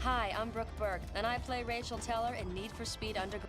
Hi, I'm Brooke Burke, and I play Rachel Teller in Need for Speed Underground.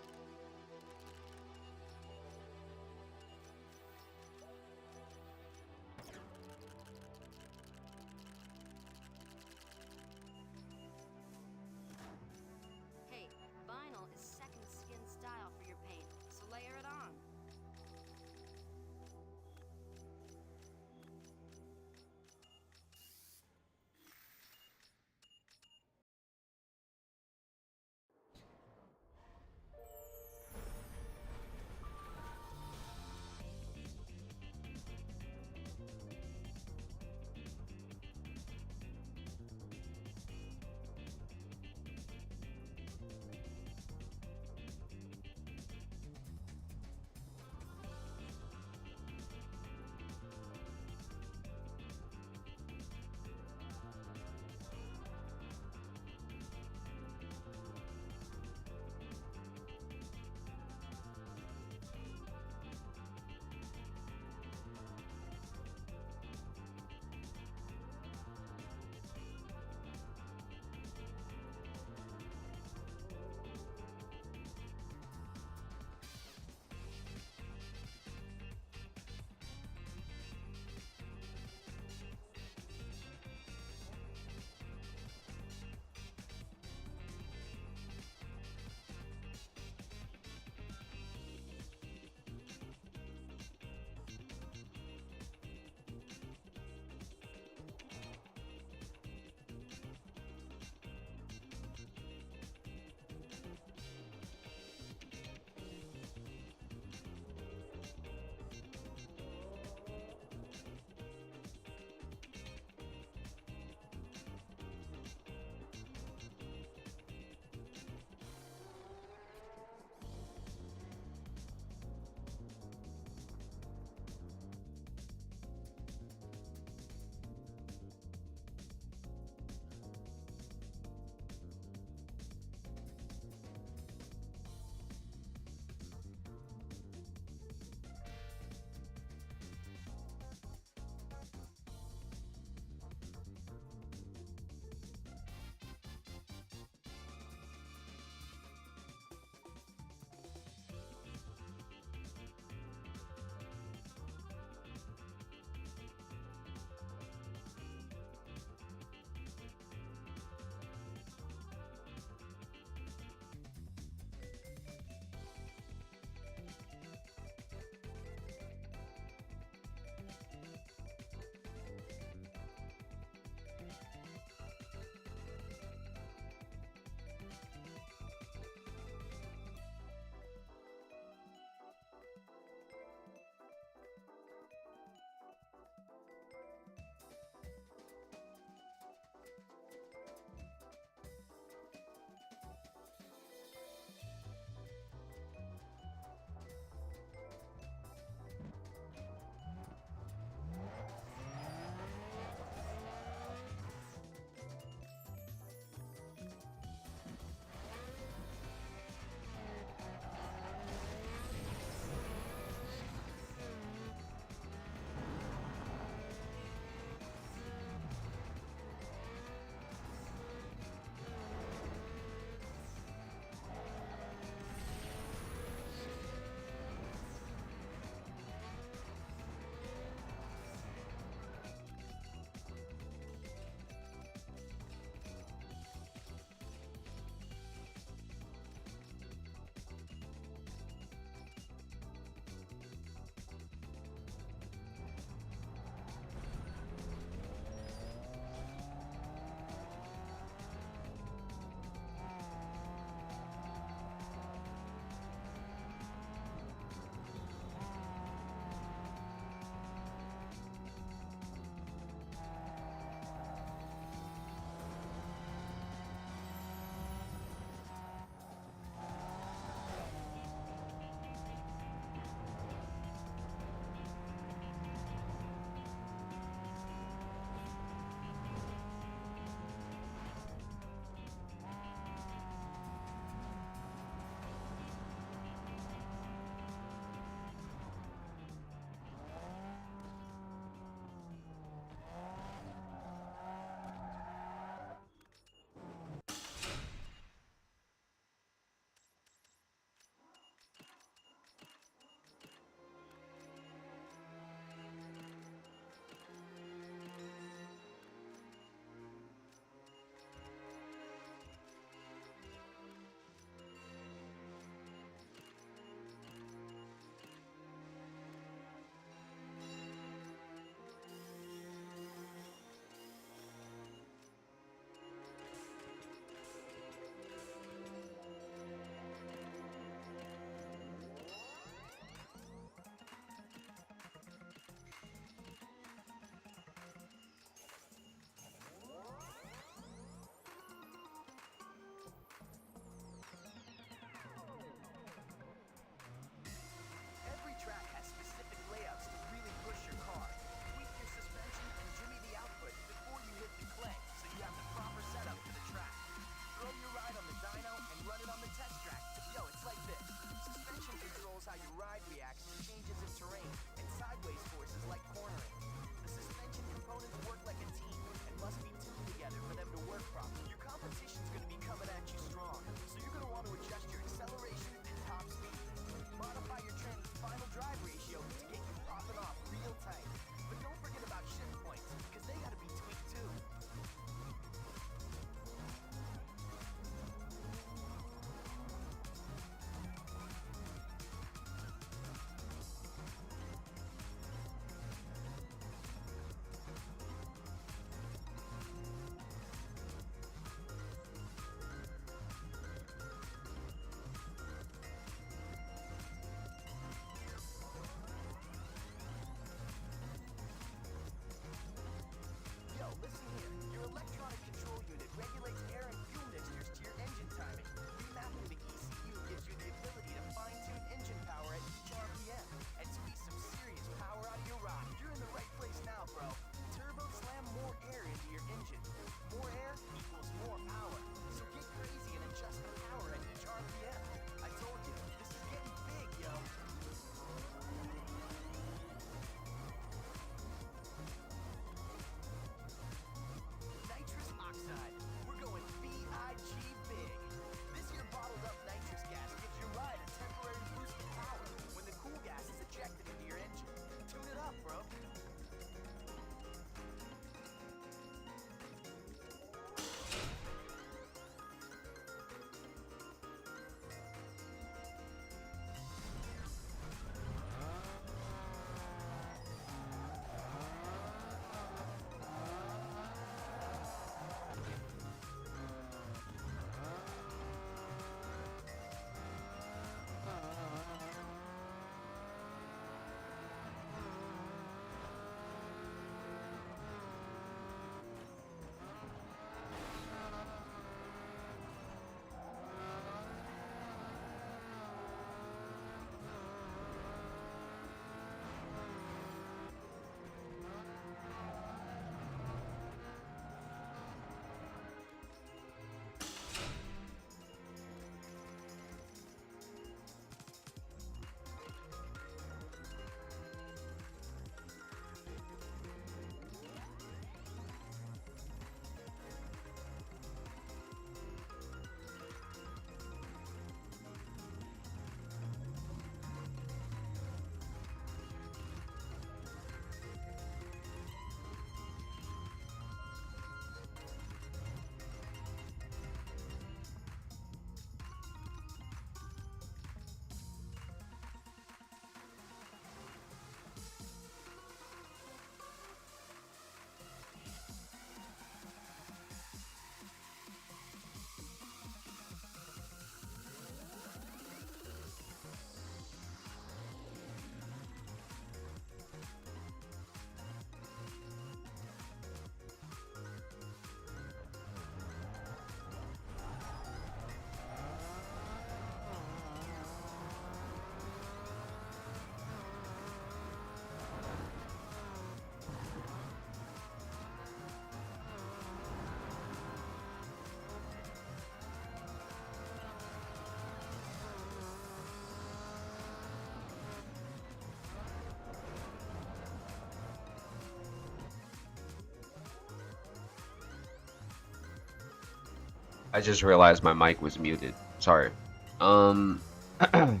I just realized my mic was muted. Sorry. I'm an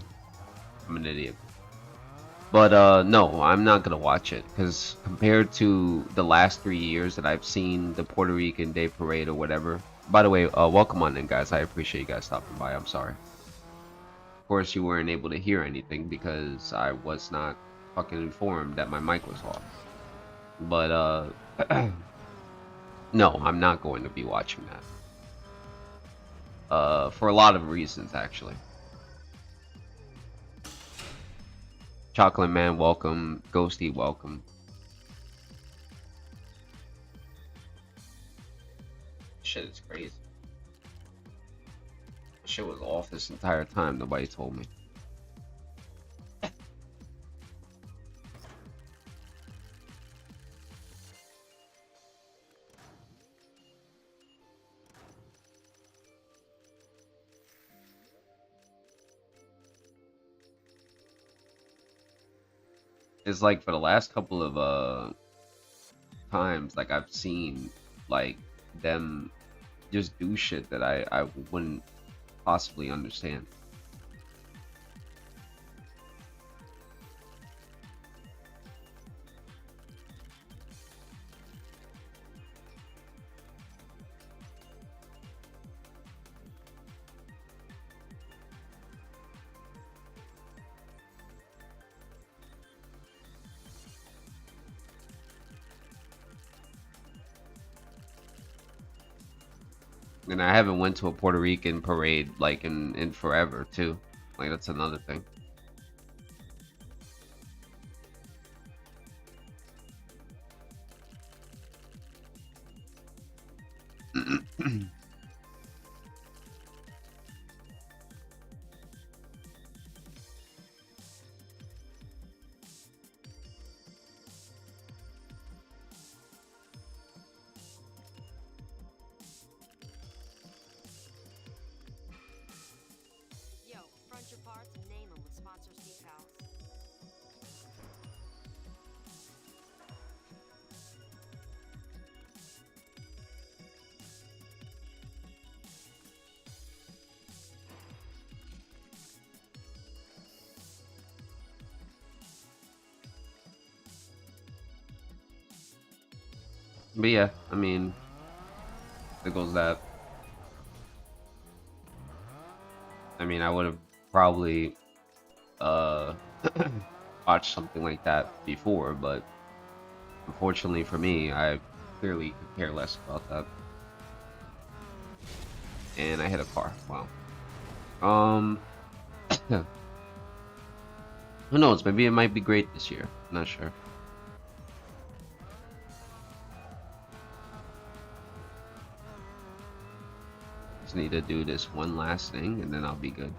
idiot. But no, I'm not gonna watch it because compared to the last 3 years that I've seen the Puerto Rican Day Parade or whatever. By the way, welcome on in, guys. I appreciate you guys stopping by. I'm sorry. Of course, you weren't able to hear anything because I was not fucking informed that my mic was off. But no, I'm not going to be watching that. For a lot of reasons, actually. Chocolate Man, welcome. Ghosty, welcome. Shit is crazy. Shit was off this entire time. Nobody told me. It's like for the last couple of times, like I've seen like them just do shit that I wouldn't possibly understand. And I haven't went to a Puerto Rican parade like in forever too. Like that's another thing. Yo, front your parts and name them with sponsors decals. But yeah, I mean, there goes that. I mean, I would have probably uh watched something like that before, but unfortunately for me, I clearly could care less about that. And I hit a car. Wow. Um, who knows? Maybe it might be great this year. Not sure. Just need to do this one last thing, and then I'll be good.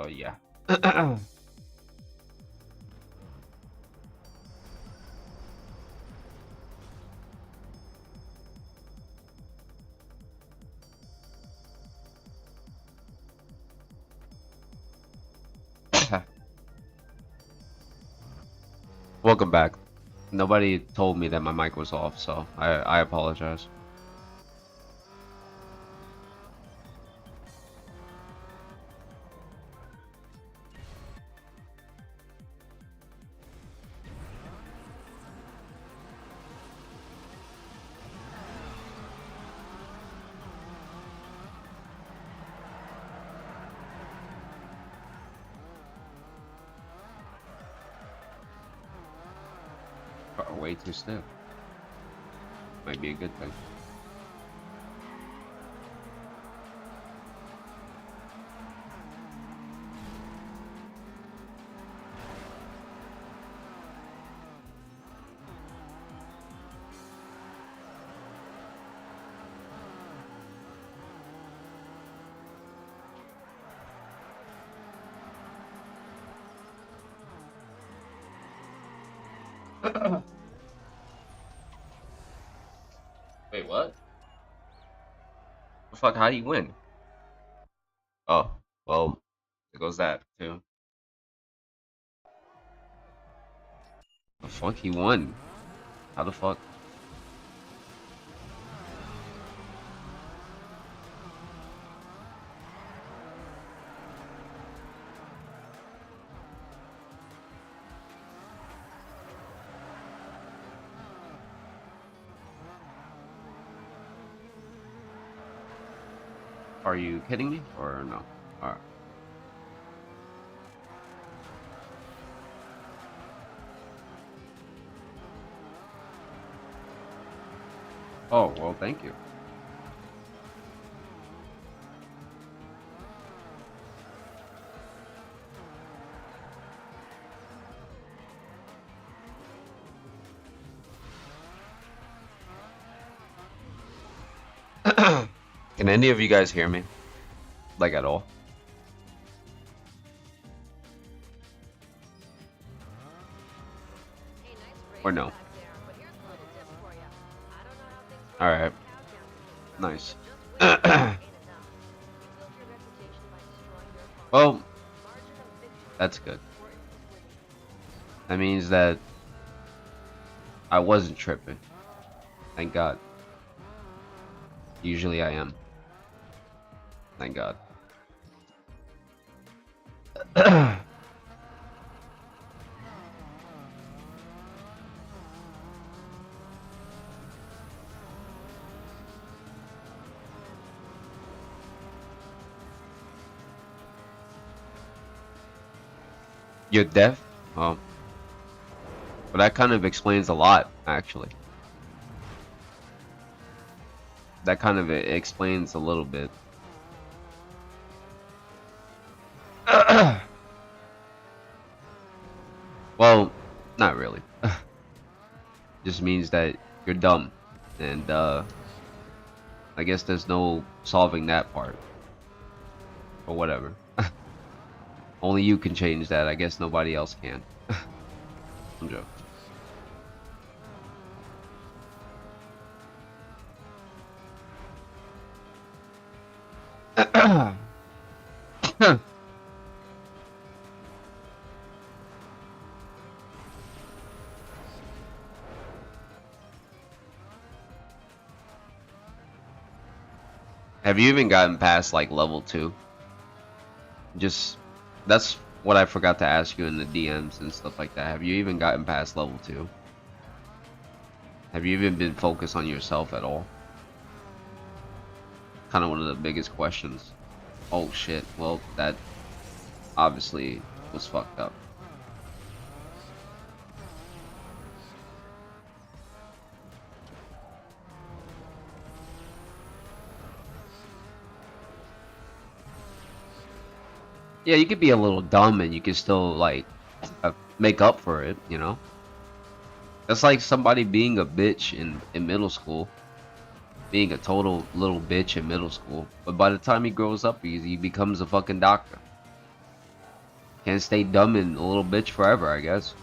Yeah. Welcome back. Nobody told me that my mic was off, so I apologize. Way too stiff. Might be a good thing. Wait, what? The fuck? How do you win? Oh, well, there goes that too. The fuck? He won. How the fuck? Are you kidding me or no? All right. Oh, well, thank you. Can any of you guys hear me? Like at all? Or no? Alright. Nice. Well, that's good. That means that I wasn't tripping. Thank God. Usually I am. Thank God. You're deaf? Oh. But that kind of explains a lot, actually. That kind of explains a little bit. Well, not really. Just means that you're dumb. And, I guess there's no solving that part. Or whatever. Only you can change that. I guess nobody else can. I'm joking. Have you even gotten past like level 2? Just that's what I forgot to ask you in the DMs and stuff like that. Have you even gotten past level 2? Have you even been focused on yourself at all? Kind of one of the biggest questions. Oh shit, well that obviously was fucked up. Yeah, you could be a little dumb and you can still like make up for it, you know? That's like somebody being a bitch in middle school. Being a total little bitch in middle school. But by the time he grows up, he becomes a fucking doctor. Can't stay dumb and a little bitch forever, I guess.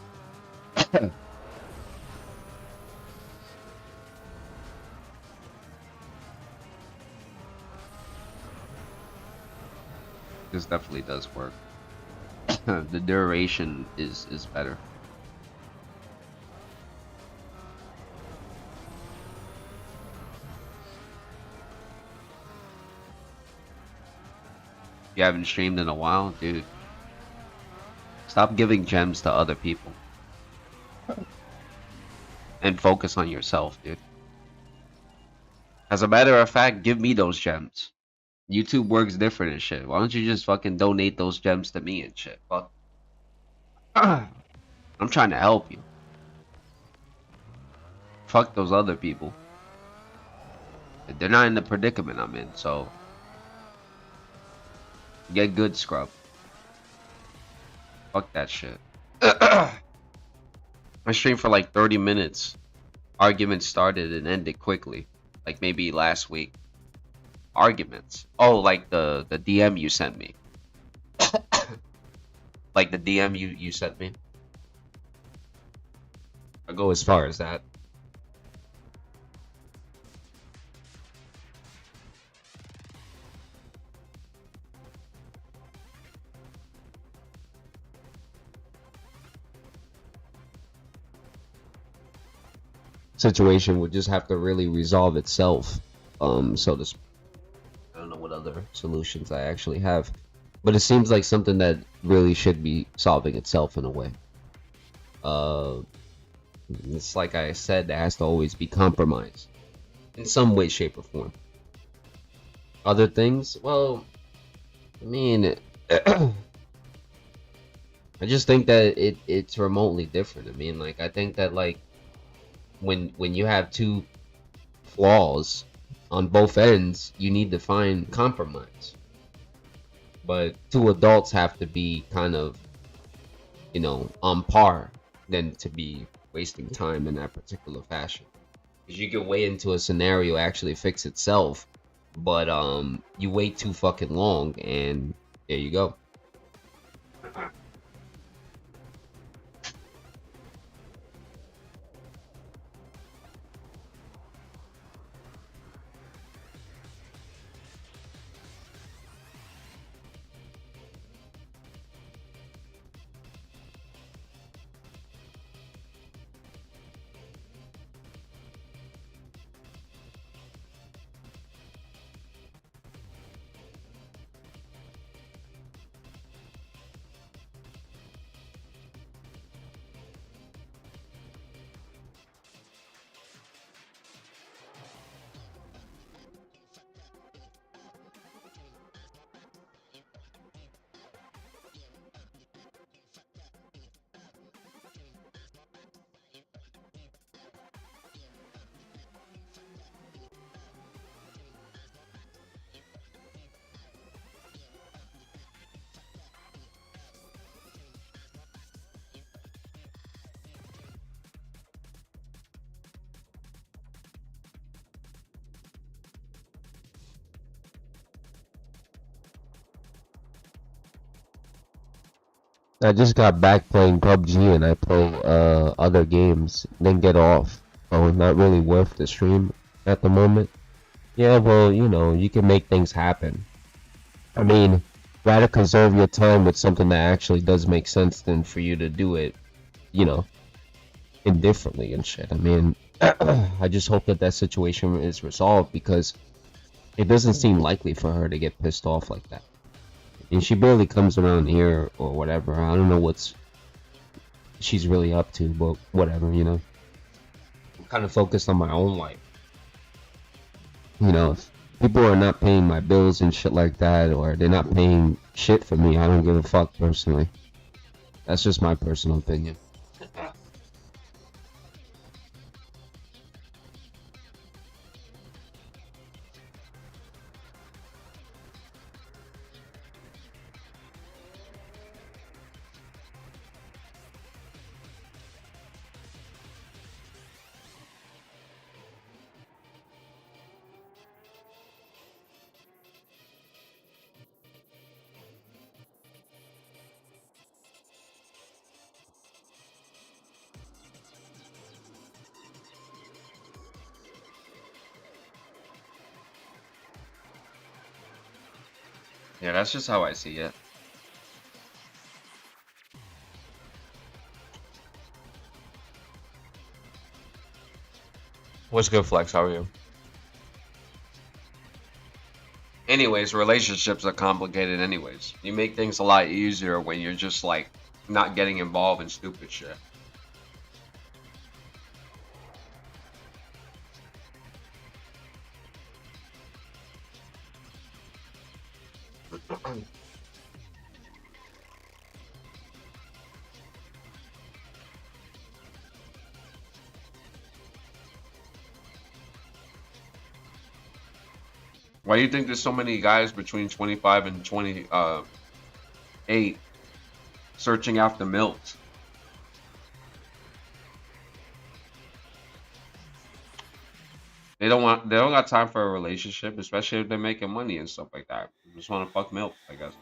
This definitely does work. The duration is better. You haven't streamed in a while, dude. Stop giving gems to other people. And focus on yourself, dude. As a matter of fact, give me those gems. YouTube works different and shit. Why don't you just fucking donate those gems to me and shit? Fuck. I'm trying to help you. Fuck those other people. They're not in the predicament I'm in, so get good, scrub. Fuck that shit. I streamed for like 30 minutes. Arguments started and ended quickly. Like maybe last week. Arguments. Oh, like the DM you sent me. Like the DM you sent me. I go as far as that. Situation would just have to really resolve itself. So to I don't know what other solutions I actually have, but it seems like something that really should be solving itself in a way. Uh, it's like I said, there has to always be compromise in some way, shape, or form. Other things, well, I mean, I just think that it's remotely different. I mean, like I think that like when you have two flaws on both ends, you need to find compromise. But two adults have to be kind of, on par than to be wasting time in that particular fashion. Because you can wait into a scenario actually fix itself, but you wait too fucking long, and there you go. I just got back playing PUBG and I play other games, then get off. So not really worth the stream at the moment. Yeah, well, you can make things happen. I mean, rather conserve your time with something that actually does make sense than for you to do it, you know, indifferently and shit. I mean, I just hope that that situation is resolved because it doesn't seem likely for her to get pissed off like that. And she barely comes around here or whatever. I don't know what's she's really up to, but whatever. I'm kind of focused on my own life. If people are not paying my bills and shit like that, or they're not paying shit for me, I don't give a fuck personally. That's just my personal opinion. Yeah, that's just how I see it. What's good, Flex? How are you? Anyways, relationships are complicated anyways. You make things a lot easier when you're just like not getting involved in stupid shit. Why do you think there's so many guys between 25 and 28 searching after milks? They don't got time for a relationship, especially if they're making money and stuff like that. They just want to fuck milk, I guess.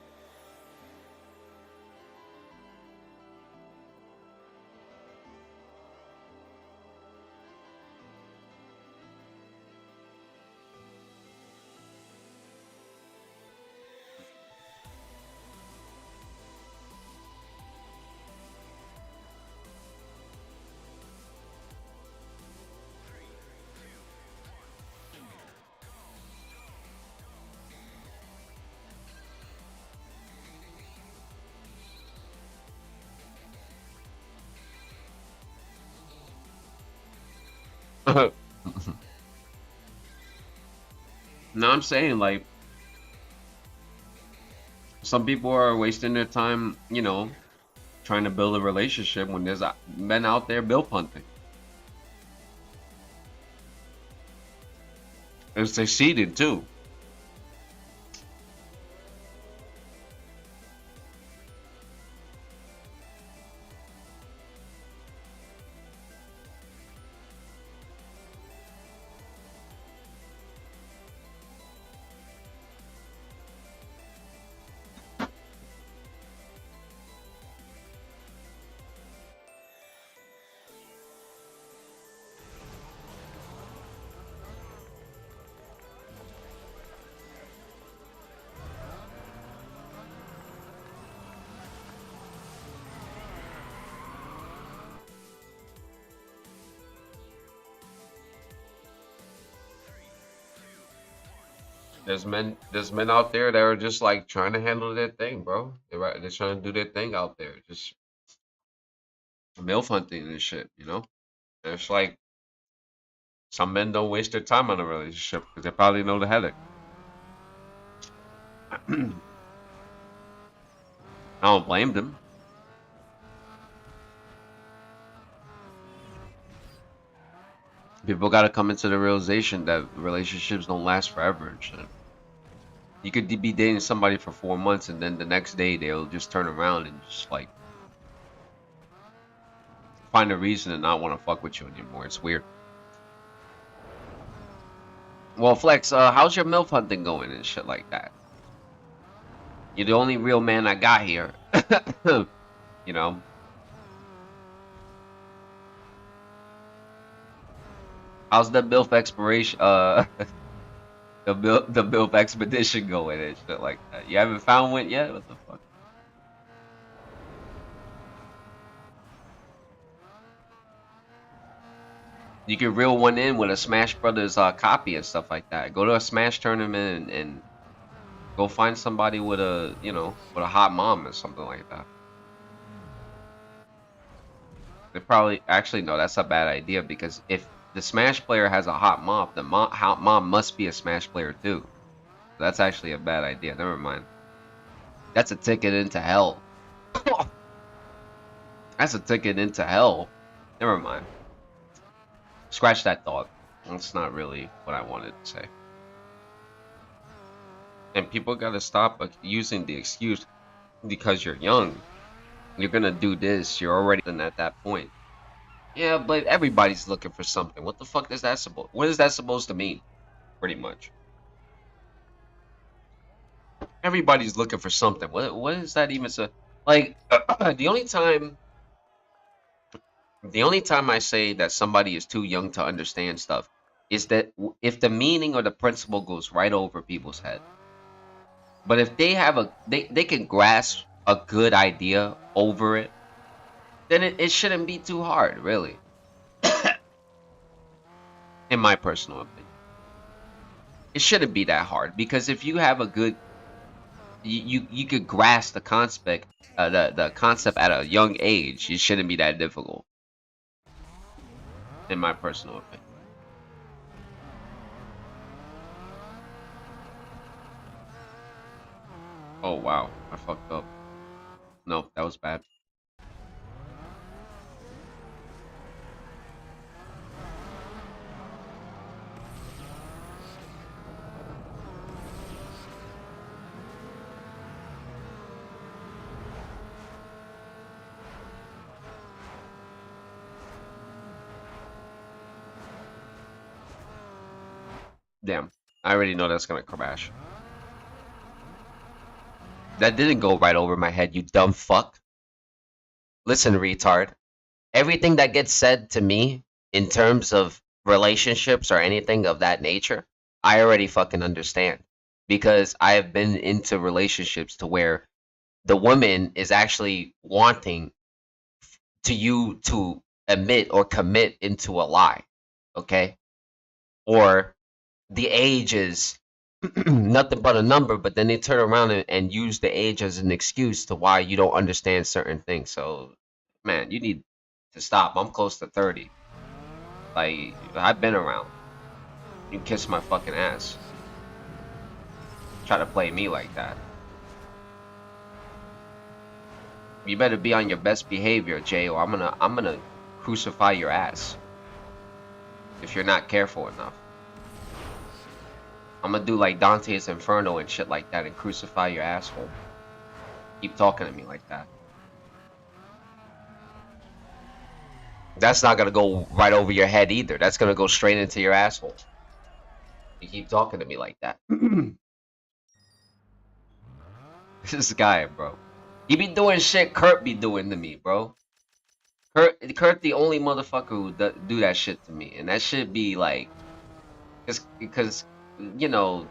No, I'm saying like some people are wasting their time, you know, trying to build a relationship when there's men out there bill punting. And succeeded too. There's men out there that are just like trying to handle their thing, bro. They're trying to do their thing out there, just milf hunting and shit, you know. And it's like some men don't waste their time on a relationship because they probably know the headache. I don't blame them. People got to come into the realization that relationships don't last forever and shit. You could be dating somebody for 4 months and then the next day they'll just turn around and just like find a reason to not want to fuck with you anymore. It's weird. Well, Flex, how's your MILF hunting going and shit like that? You're the only real man I got here. You know? How's the MILF exploration, the MILF expedition going and shit like that? You haven't found one yet? What the fuck? You can reel one in with a Smash Brothers copy and stuff like that. Go to a Smash tournament and go find somebody with a, you know, with a hot mom or something like that. They probably actually no, that's a bad idea because if the Smash player has a hot mom, the hot mom must be a Smash player too. That's actually a bad idea. Never mind. That's a ticket into hell. That's a ticket into hell. Never mind. Scratch that thought. That's not really what I wanted to say. And people gotta stop using the excuse because you're young. You're gonna do this. You're already at that point. Yeah, but everybody's looking for something. What the fuck is that supposed? What is that supposed to mean? Pretty much. Everybody's looking for something. What is that even? So, like, the only time I say that somebody is too young to understand stuff is that if the meaning or the principle goes right over people's head. But if they have they can grasp a good idea over it, then it shouldn't be too hard, really. In my personal opinion. It shouldn't be that hard because if you have a good you could grasp the concept the concept at a young age, it shouldn't be that difficult. In my personal opinion. Oh wow, I fucked up. No, that was bad. Damn. I already know that's gonna crash. That didn't go right over my head, you dumb fuck. Listen, retard. Everything that gets said to me in terms of relationships or anything of that nature, I already fucking understand. Because I have been into relationships to where the woman is actually wanting to you to admit or commit into a lie. Okay? Or the age is nothing but a number, but then they turn around and use the age as an excuse to why you don't understand certain things. So, man, you need to stop. I'm close to 30. Like, I've been around. You kiss my fucking ass. Try to play me like that. You better be on your best behavior, Jay, or I'm gonna crucify your ass. If you're not careful enough. I'm gonna do like Dante's Inferno and shit like that and crucify your asshole. Keep talking to me like that. That's not gonna go right over your head either. That's gonna go straight into your asshole. You keep talking to me like that. This guy, bro. He be doing shit Kurt be doing to me, bro. Kurt the only motherfucker who do that shit to me. And that shit be like... Because you know...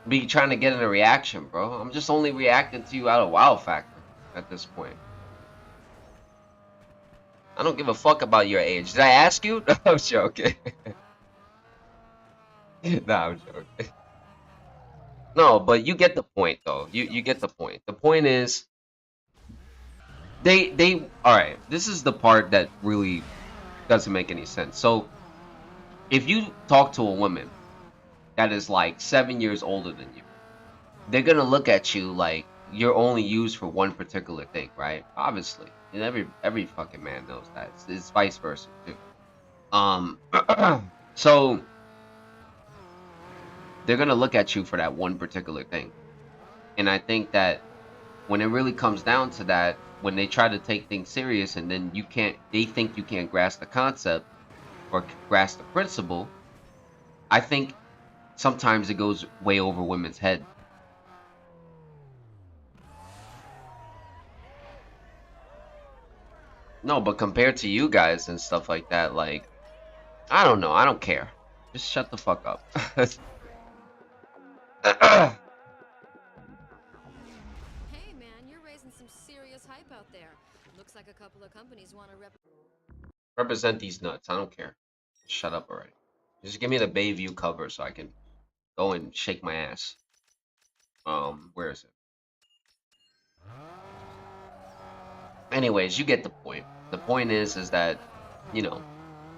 Be trying to get in a reaction, bro. I'm just only reacting to you out of wow factor at this point. I don't give a fuck about your age. Did I ask you? No, I'm joking. Nah, I'm joking. No, but you get the point, though. You get the point. The point is, they all right. This is the part that really doesn't make any sense. So, if you talk to a woman that is like 7 years older than you, they're gonna look at you like you're only used for one particular thing, right? Obviously, and every fucking man knows that. It's vice versa too. So they're gonna look at you for that one particular thing, and I think that when it really comes down to that, when they try to take things serious, and then they think you can't grasp the concept or grasp the principle. I think sometimes it goes way over women's head. No, but compared to you guys and stuff like that, like, I don't know. I don't care. Just shut the fuck up. Hey, man, you're raising some serious hype out there. Looks like a couple of companies want to Represent these nuts. I don't care. Shut up already. Just give me the Bayview cover so I can go and shake my ass. Where is it? Anyways, you get the point. The point is that, you know,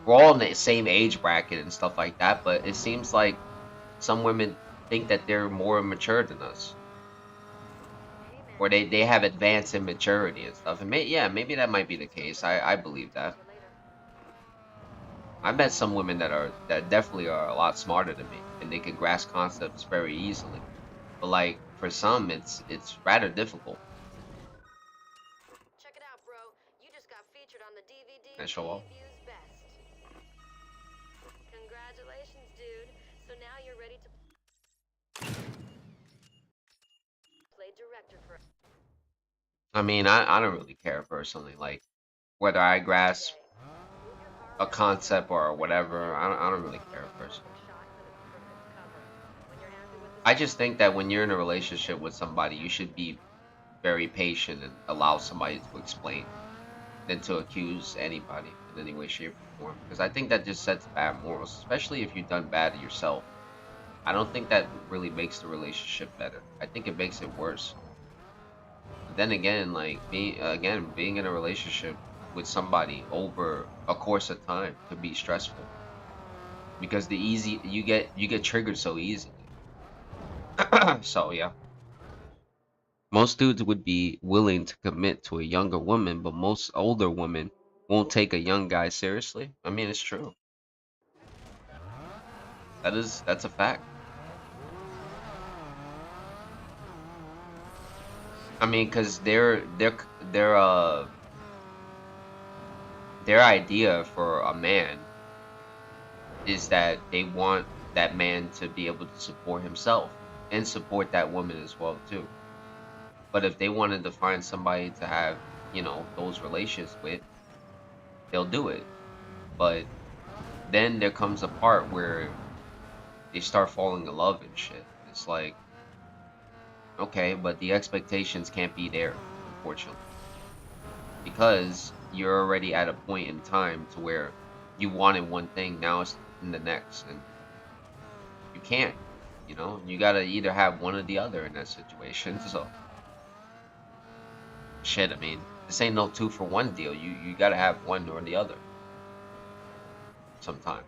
we're all in the same age bracket and stuff like that, but it seems like some women think that they're more mature than us. Or they have advanced in maturity and stuff. And maybe that might be the case. I believe that. I met some women that definitely are a lot smarter than me, and they can grasp concepts very easily. But like for some, it's rather difficult. Check it out, bro. You just got featured on the DVD. Can I show off? Congratulations, dude. So now you're ready to play director for. I mean, I don't really care personally, like whether I grasp a concept or whatever. I don't really care personally. I just think that when you're in a relationship with somebody, you should be very patient and allow somebody to explain than to accuse anybody in any way, shape, or form. Because I think that just sets bad morals, especially if you've done bad to yourself. I don't think that really makes the relationship better. I think it makes it worse. But then again, like being in a relationship with somebody over a course of time could be stressful because you get triggered so easily. So yeah. Most dudes would be willing to commit to a younger woman, but most older women won't take a young guy seriously. I mean, it's true. That's a fact. I mean, cause their idea for a man is that they want that man to be able to support himself and support that woman as well too. But if they wanted to find somebody to have, you know, those relations with, they'll do it. But then there comes a part where they start falling in love and shit. It's like, okay, but the expectations can't be there, unfortunately. Because you're already at a point in time to where you wanted one thing, now it's in the next. And you can't, you know? You gotta either have one or the other in that situation, so... Shit, I mean, this ain't no 2-for-1 deal. You gotta have one or the other. sometimes.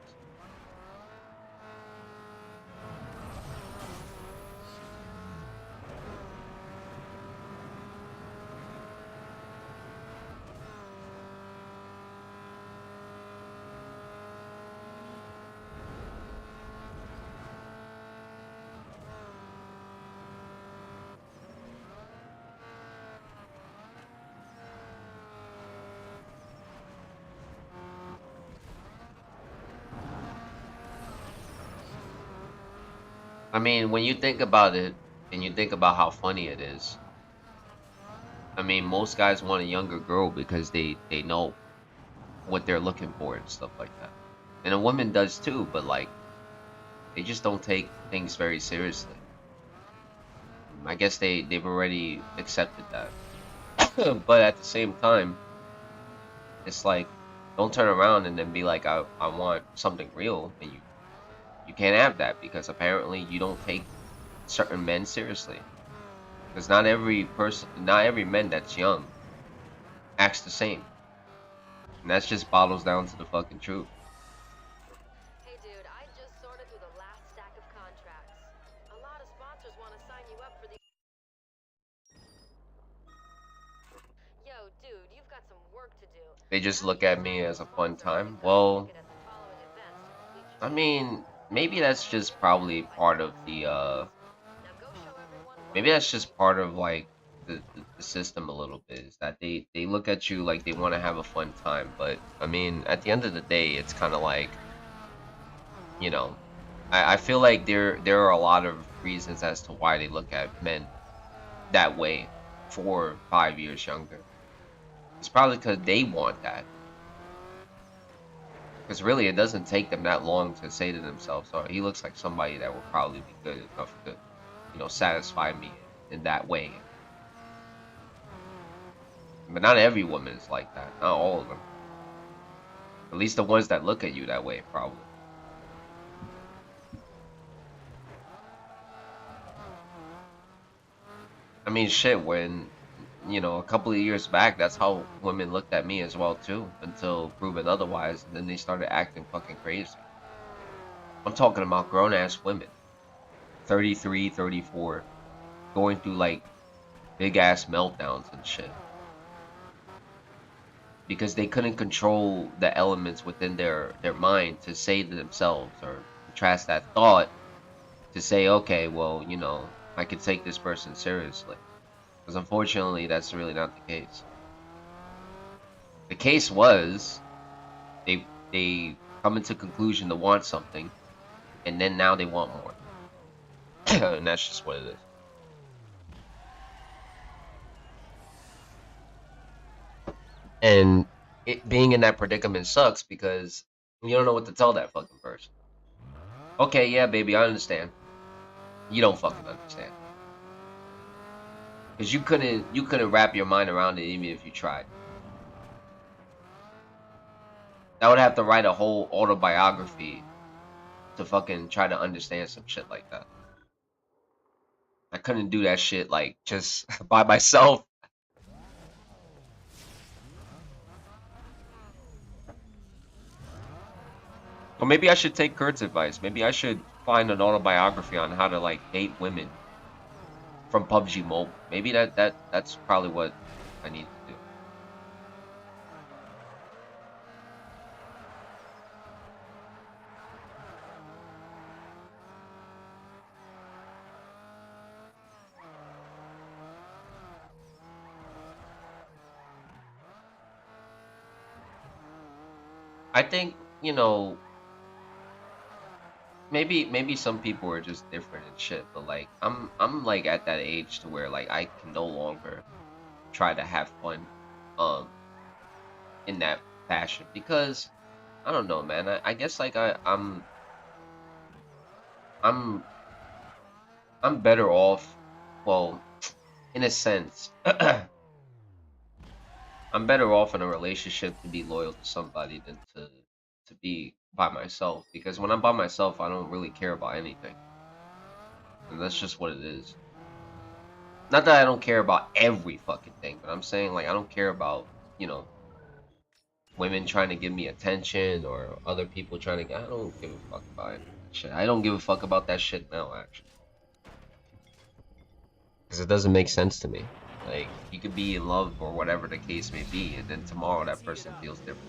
I mean, when you think about it and you think about how funny it is, I mean, most guys want a younger girl because they know what they're looking for and stuff like that. And a woman does too, but like they just don't take things very seriously. I guess they've already accepted that. But at the same time, it's like don't turn around and then be like I want something real and you can't have that because apparently you don't take certain men seriously. Because not every man that's young acts the same. And that just bottles down to the fucking truth. Hey dude, I just sorted through the last stack of contracts. A lot of sponsors want to sign you up for the... Yo, dude, you've got some work to do. They just look at me as a fun time. Well, I mean, maybe that's just probably part of the maybe that's just part of like the system a little bit is that they look at you like they want to have a fun time, but I mean at the end of the day it's kind of like, you know, I feel like there are a lot of reasons as to why they look at men that way 4 or 5 years younger. It's probably because they want that. Because really, it doesn't take them that long to say to themselves, "Oh, he looks like somebody that will probably be good enough to, you know, satisfy me in that way." But not every woman is like that. Not all of them. At least the ones that look at you that way, probably. I mean, shit. When you know, a couple of years back, that's how women looked at me as well too, until proven otherwise, and then they started acting fucking crazy. I'm talking about grown ass women, 33, 34, going through like big ass meltdowns and shit because they couldn't control the elements within their mind to say to themselves or contrast that thought to say, okay, well, you know, I could take this person seriously. Because unfortunately, that's really not the case. The case was they come into conclusion to want something, and then now they want more, and that's just what it is. And it being in that predicament sucks because you don't know what to tell that fucking person. Okay, yeah, baby, I understand. You don't fucking understand. Because you couldn't wrap your mind around it even if you tried. I would have to write a whole autobiography to fucking try to understand some shit like that. I couldn't do that shit like just by myself. Or maybe I should take Kurt's advice. Maybe I should find an autobiography on how to like date women from PUBG Mobile. Maybe that's probably what I need to do. I think, you know, maybe some people are just different and shit, but like I'm like at that age to where like I can no longer try to have fun um in that fashion because I don't know, man. I guess like I'm I'm better off, well, in a sense. I'm better off in a relationship to be loyal to somebody than to be by myself because when I'm by myself, I don't really care about anything. And that's just what it is. Not that I don't care about every fucking thing, but I'm saying like I don't care about, you know, women trying to give me attention or other people trying to. I don't give a fuck about it. Shit, I don't give a fuck about that shit now, actually, because it doesn't make sense to me. Like, you could be in love or whatever the case may be, and then tomorrow that person feels different.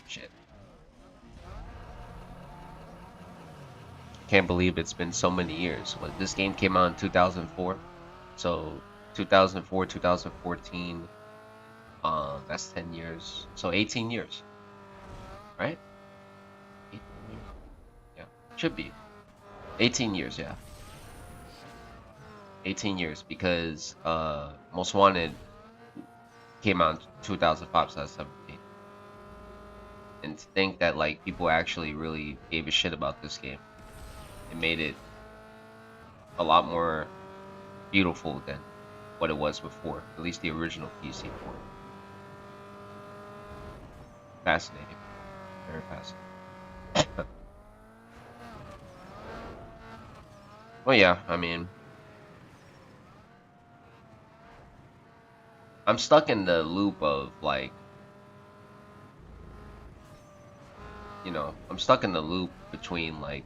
Shit. Can't believe it's been so many years. But this game came out in 2004, so 2004, 2014. That's 10 years. So 18 years, right? 18 years. Yeah, should be 18 years. Yeah, 18 years because Most Wanted came out in 2005, so that's 17. And to think that like people actually really gave a shit about this game, it made it a lot more beautiful than what it was before. At least the original PC port. Fascinating, very fascinating. Well, yeah, I mean, I'm stuck in the loop of like, I'm stuck in the loop between like,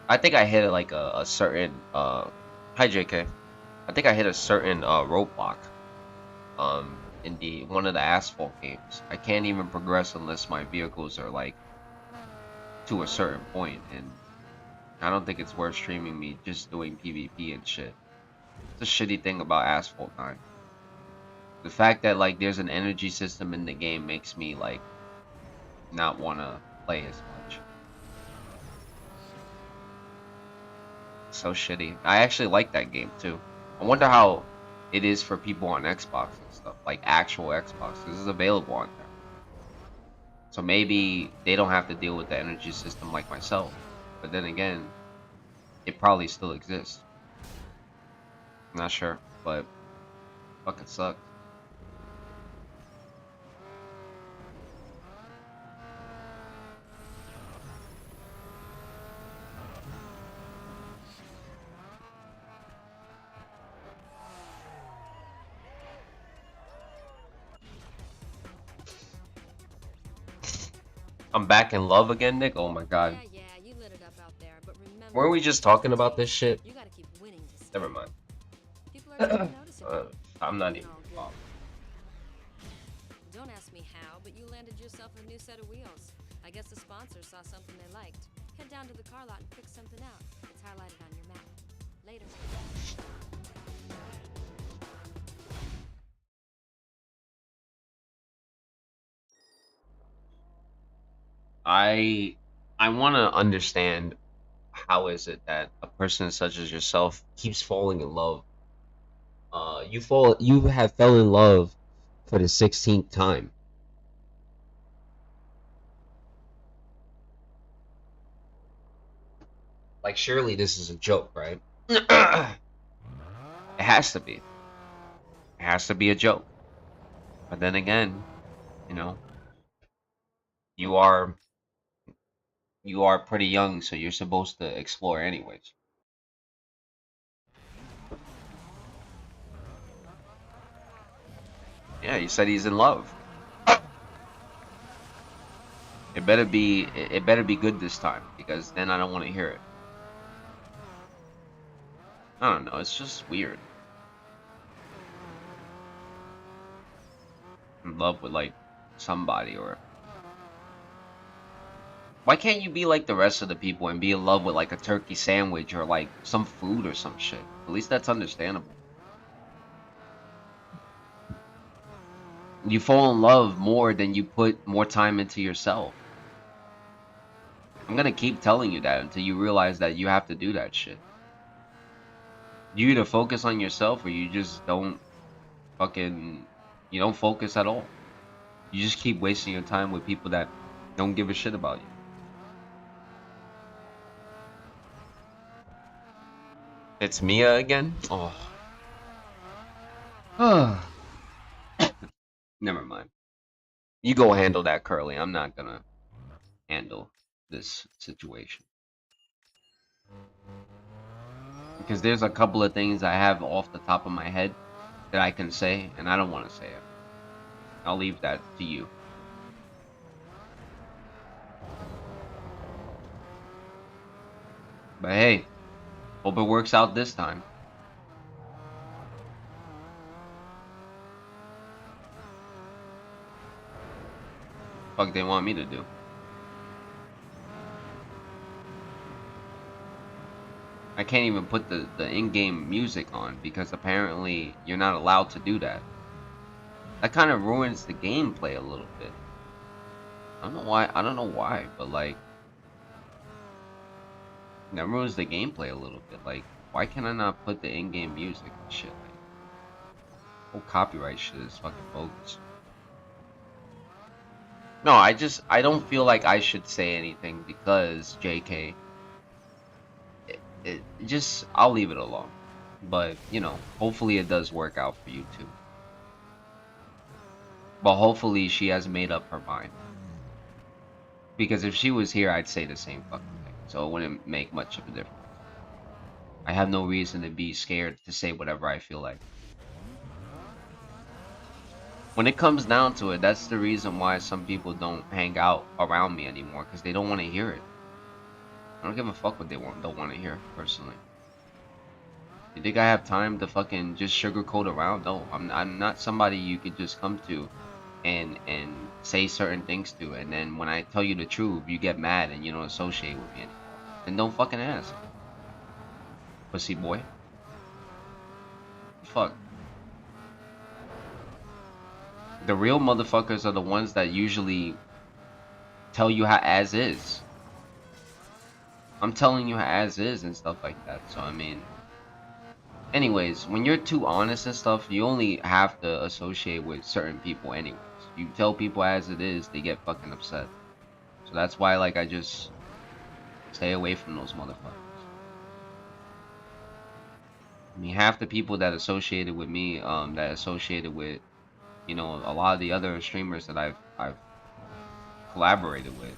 I think I hit like a certain hi JK. I think I hit a certain roadblock in the one of the asphalt games. I can't even progress unless my vehicles are like to a certain point, and I don't think it's worth streaming me just doing PvP and shit. It's a shitty thing about Asphalt 9. The fact that like there's an energy system in the game makes me like not want to play as much. So shitty. I actually like that game too. I wonder how it is for people on Xbox and stuff, like actual Xbox. This is available on there. So maybe they don't have to deal with the energy system like myself. But then again, it probably still exists. I'm not sure, but fucking sucks. I'm back in love again, Nick? Oh my god. Yeah, you lit it up out there, but remember, Weren't we just talking about this shit? you gotta keep winning to stay. Never mind. People are taking notice of you. I'm not even. All good. Don't ask me how, but you landed yourself a new set of wheels. I guess the sponsors saw something they liked. Head down to the car lot and pick something out. It's highlighted on your map. Later. I want to understand how is it that a person such as yourself keeps falling in love. You have fell in love for the 16th time. Like surely this is a joke, right? It has to be. It has to be a joke. But then again, you know, you are you are pretty young, so you're supposed to explore anyways. Yeah, you said he's in love. It better be good this time because then I don't want to hear it. I don't know, it's just weird. In love with like somebody, or why can't you be like the rest of the people and be in love with like a turkey sandwich or like some food or some shit? At least that's understandable. You fall in love more than you put more time into yourself. I'm gonna keep telling you that until you realize that you have to do that shit. You either focus on yourself or you just don't fucking, you don't focus at all. You just keep wasting your time with people that don't give a shit about you. It's Mia again? Oh. Never mind. You go handle that, Curly. I'm not gonna handle this situation. Because there's a couple of things I have off the top of my head that I can say, and I don't want to say it. I'll leave that to you. But hey, hope it works out this time. Fuck they want me to do. I can't even put the in-game music on because apparently you're not allowed to do that. That kind of ruins the gameplay a little bit. I don't know why, but like that ruins the gameplay a little bit. Like, why can I not put the in-game music and shit? Like, whole copyright shit is fucking bogus. No, I don't feel like I should say anything because JK. I'll leave it alone. But, you know, hopefully it does work out for you too. But hopefully she has made up her mind. Because if she was here, I'd say the same fucking thing. So it wouldn't make much of a difference. I have no reason to be scared to say whatever I feel like. When it comes down to it, that's the reason why some people don't hang out around me anymore. Because they don't want to hear it. I don't give a fuck what they don't want to hear, personally. You think I have time to fucking just sugarcoat around? No, I'm not somebody you could just come to and say certain things to, and then when I tell you the truth, you get mad and you don't associate with me anymore. Then don't fucking ask. Pussy boy. Fuck. The real motherfuckers are the ones that usually tell you how as is. I'm telling you how as is and stuff like that, so I mean... Anyways, when you're too honest and stuff, you only have to associate with certain people anyways. You tell people as it is, they get fucking upset. So that's why, like, I just stay away from those motherfuckers. I mean, half the people that associated with me, that associated with, you know, a lot of the other streamers that I've collaborated with,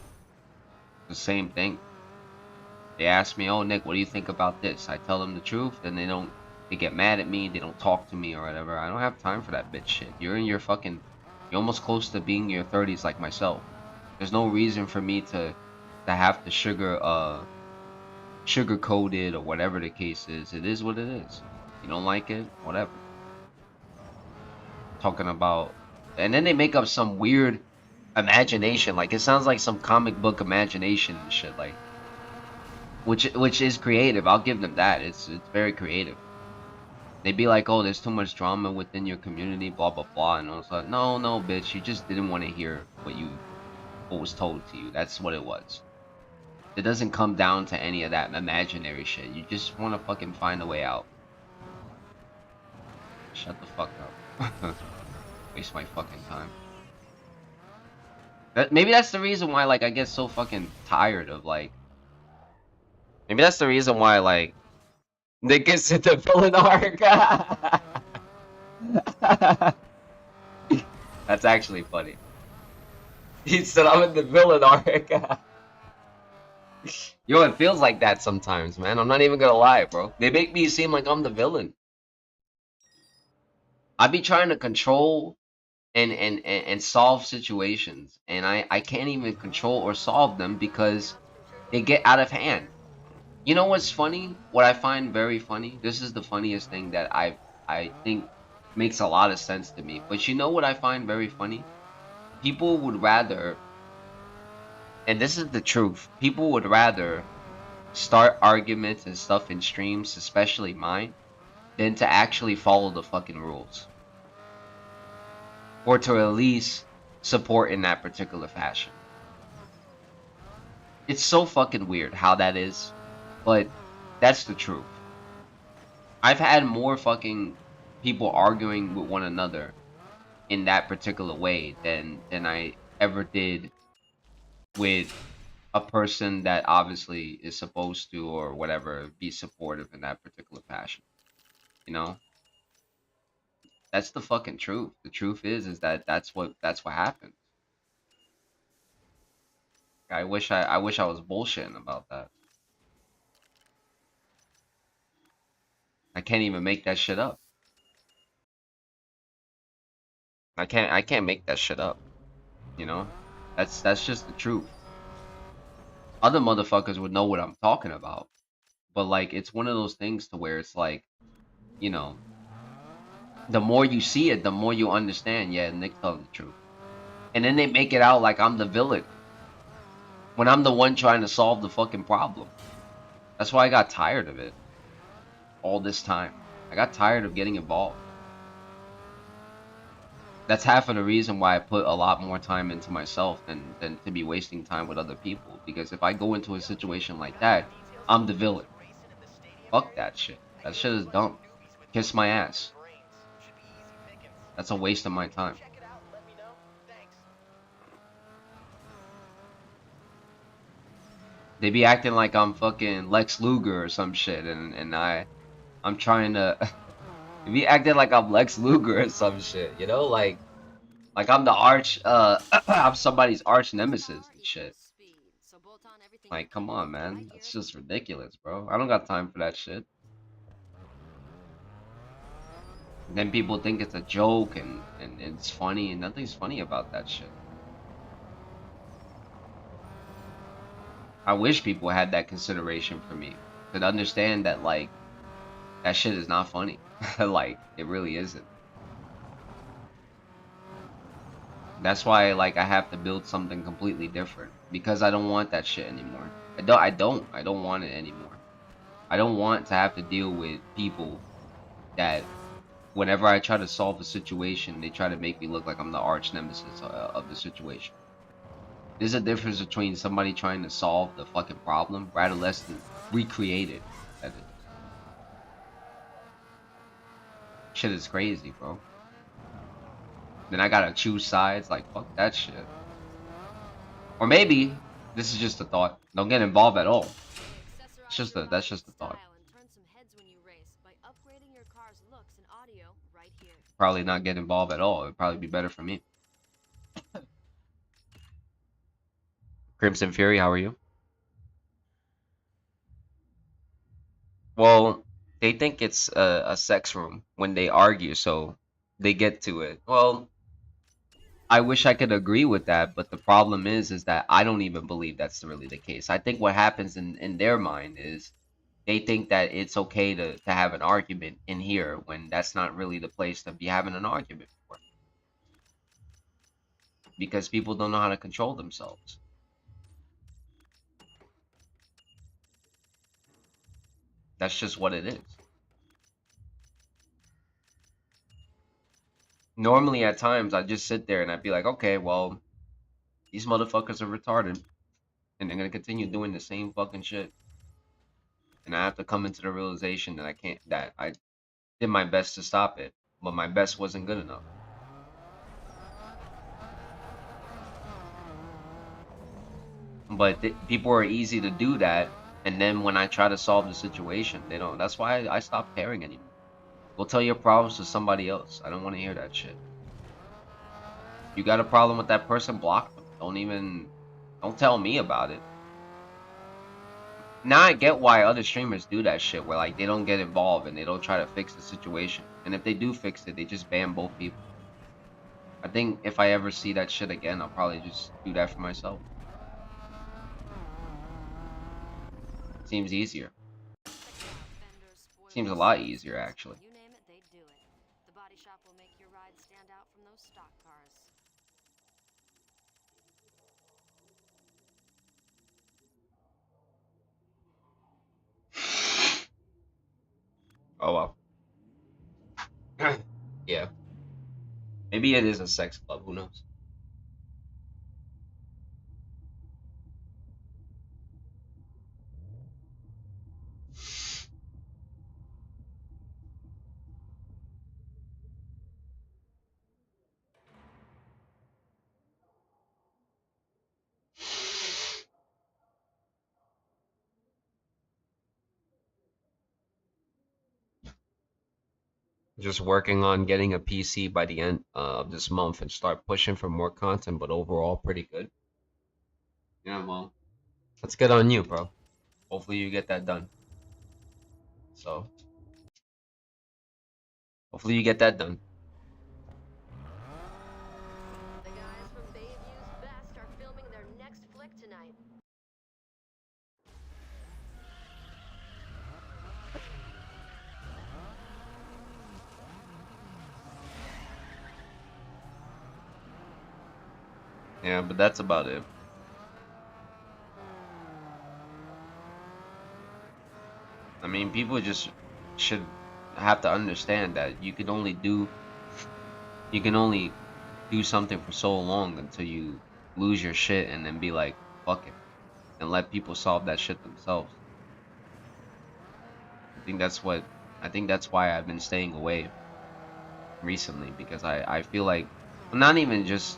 the same thing. They ask me, "Oh, Nick, what do you think about this?" I tell them the truth, then they get mad at me, they don't talk to me or whatever. I don't have time for that bitch shit. You're in your fucking, you're almost close to being in your 30s like myself. There's no reason for me to have to sugar coated or whatever the case is. It is what it is. You don't like it, whatever. Talking about, and then they make up some weird imagination. Like it sounds like some comic book imagination and shit. Like, which is creative. I'll give them that. It's very creative. They'd be like, "Oh, there's too much drama within your community, blah blah blah," and I was like, "No, no, bitch, you just didn't want to hear what was told to you. That's what it was. It doesn't come down to any of that imaginary shit. You just want to fucking find a way out." Shut the fuck up. Waste my fucking time. Maybe that's the reason why, like, I get so fucking tired of, like... Maybe that's the reason why, like... Nick gets in the villain arc. That's actually funny. He said I'm in the villain arc. Yo, it feels like that sometimes, man. I'm not even gonna lie, bro. They make me seem like I'm the villain. I be trying to control and solve situations, and I can't even control or solve them because they get out of hand. You know what's funny? What I find very funny? This is the funniest thing that I think makes a lot of sense to me. But you know what I find very funny? People would rather, and this is the truth, people would rather start arguments and stuff in streams, especially mine, than to actually follow the fucking rules. Or to at least support in that particular fashion. It's so fucking weird how that is, but that's the truth. I've had more fucking people arguing with one another in that particular way than I ever did with a person that obviously is supposed to or whatever be supportive in that particular fashion. You know? That's the fucking truth. The truth is that that's what happens. I wish I was bullshitting about that. I can't even make that shit up. I can't make that shit up, you know? That's just the truth. Other motherfuckers would know what I'm talking about. But like it's one of those things to where it's like, you know, the more you see it, the more you understand, yeah, Nick telling the truth. And then they make it out like I'm the villain when I'm the one trying to solve the fucking problem. That's why I got tired of it all this time. I got tired of getting involved. That's half of the reason why I put a lot more time into myself than to be wasting time with other people. Because if I go into a situation like that, I'm the villain. Fuck that shit. That shit is dumb. Kiss my ass. That's a waste of my time. They be acting like I'm fucking Lex Luger or some shit, and I'm trying to. They be acting like I'm Lex Luger or some shit, you know, like I'm the arch I'm somebody's arch nemesis and shit. Like, come on, man, that's just ridiculous, bro. I don't got time for that shit. And then people think it's a joke and it's funny, and nothing's funny about that shit. I wish people had that consideration for me, could understand that like that shit is not funny. Like it really isn't. That's why like I have to build something completely different because I don't want that shit anymore. I don't want it anymore. I don't want to have to deal with people that whenever I try to solve a situation, they try to make me look like I'm the arch nemesis of the situation. There's a difference between somebody trying to solve the fucking problem rather less than recreate it. Shit is crazy, bro. Then I gotta choose sides. Like, fuck that shit. Or maybe this is just a thought. Don't get involved at all. That's just a thought. Probably not get involved at all. It'd probably be better for me. Crimson Fury, how are you? Well, they think it's a sex room when they argue, so they get to it. Well, I wish I could agree with that, but the problem is that I don't even believe that's really the case. I think what happens in their mind is they think that it's okay to have an argument in here when that's not really the place to be having an argument for. Because people don't know how to control themselves. That's just what it is. Normally at times I just sit there and I'd be like, okay, well, these motherfuckers are retarded and they're gonna continue doing the same fucking shit. And I have to come into the realization that I did my best to stop it, but my best wasn't good enough. But people are easy to do that, and then when I try to solve the situation, they don't. That's why I stopped caring anymore. Go tell your problems to somebody else. I don't want to hear that shit. You got a problem with that person, block them. Don't tell me about it. Now I get why other streamers do that shit, where like they don't get involved and they don't try to fix the situation. And if they do fix it, they just ban both people. I think if I ever see that shit again, I'll probably just do that for myself. Seems easier. Seems a lot easier, actually. You name it, they do it. The body shop will make your ride stand out from those stock cars. Oh well. Yeah. Maybe it is a sex club. Who knows? Just working on getting a PC by the end of this month and start pushing for more content, but overall pretty good. Yeah, well, let's get on you, bro. Hopefully you get that done. So, hopefully you get that done. The guys from Bayview's Best are filming their next flick tonight. Yeah, but that's about it. I mean, people just should have to understand that you can only do something for so long until you lose your shit and then be like, fuck it, and let people solve that shit themselves. I think that's what I think that's why I've been staying away recently, because I feel like, well, not even just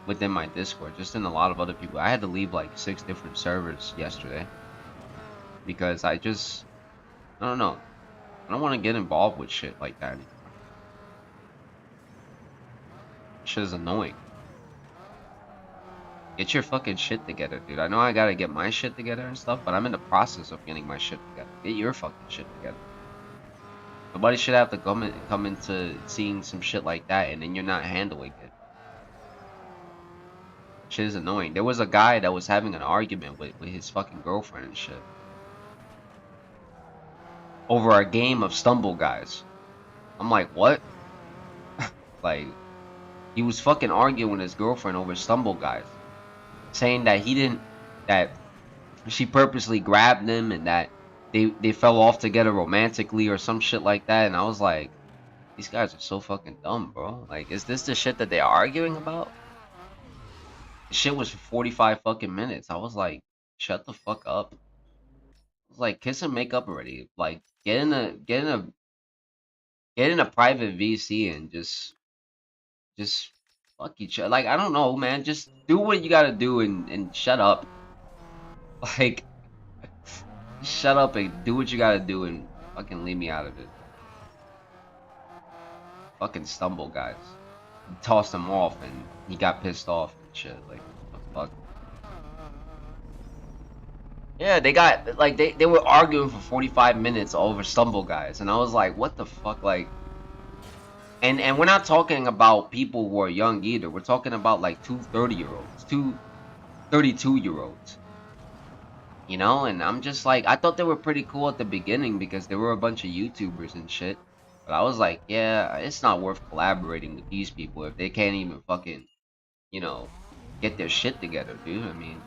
within my Discord, just in a lot of other people. I had to leave like 6 different servers yesterday because I don't know. I don't want to get involved with shit like that anymore. Shit is annoying. Get your fucking shit together, dude. I know I gotta get my shit together and stuff, but I'm in the process of getting my shit together. Get your fucking shit together. Nobody should have to come into seeing some shit like that and then you're not handling it. Shit is annoying. There was a guy that was having an argument with his fucking girlfriend and shit over a game of Stumble Guys. I'm like, what? Like, he was fucking arguing with his girlfriend over Stumble Guys, saying that that she purposely grabbed him and that they fell off together romantically or some shit like that. And I was like, these guys are so fucking dumb, bro. Like, is this the shit that they're arguing about? The shit was for 45 fucking minutes. I was like, shut the fuck up. I was like, kiss and make up already. Like, get in a private VC and just fuck each other. Like, I don't know, man. Just do what you gotta do and shut up. Like, shut up and do what you gotta do and fucking leave me out of it. Fucking Stumble Guys. He tossed him off and he got pissed off and shit. Like, what the fuck? Yeah, they got like they were arguing for 45 minutes over Stumble Guys, and I was like, what the fuck? Like, and we're not talking about people who are young either. We're talking about like two 30-year-olds, two 32-year-olds. You know, and I'm just like, I thought they were pretty cool at the beginning because there were a bunch of YouTubers and shit. But I was like, yeah, it's not worth collaborating with these people if they can't even fucking, you know, get their shit together, dude. I mean,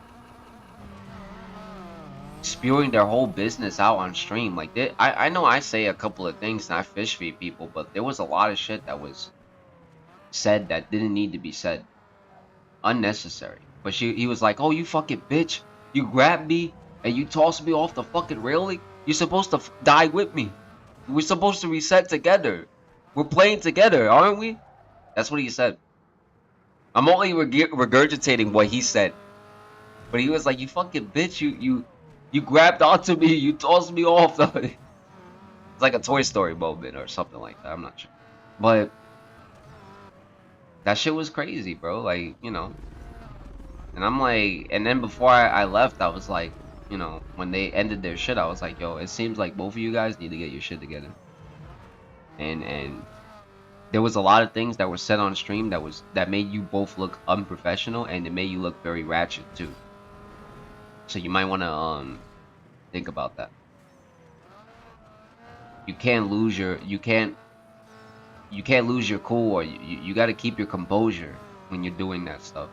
spewing their whole business out on stream. Like, I know I say a couple of things and I fish feed people, but there was a lot of shit that was said that didn't need to be said. Unnecessary. But he was like, oh, you fucking bitch. You grabbed me and you tossed me off the fucking railing. You're supposed to die with me. We're supposed to reset together. We're playing together, aren't we? That's what he said. I'm only regurgitating what he said. But he was like, you fucking bitch. You grabbed onto me. You tossed me off. It's like a Toy Story moment or something like that. I'm not sure. But that shit was crazy, bro. Like, you know. And I'm like, and then before I left, I was like, you know, when they ended their shit, I was like, yo, it seems like both of you guys need to get your shit together. And there was a lot of things that were said on stream that made you both look unprofessional, and it made you look very ratchet too. So you might want to think about that. You can't lose your cool, or you got to keep your composure when you're doing that stuff.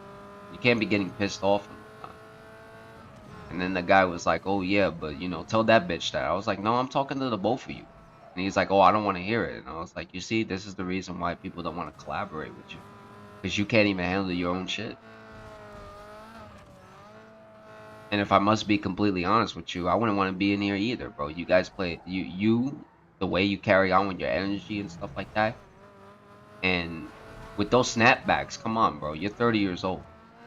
You can't be getting pissed off all the time. And then the guy was like, oh yeah, but you know, tell that bitch that. I was like, no, I'm talking to the both of you. And he's like, oh, I don't want to hear it. And I was like, you see, this is the reason why people don't want to collaborate with you, because you can't even handle your own shit. And if I must be completely honest with you, I wouldn't want to be in here either, bro. You guys play the way you carry on with your energy and stuff like that, and with those snapbacks, come on, bro. You're 30 years old.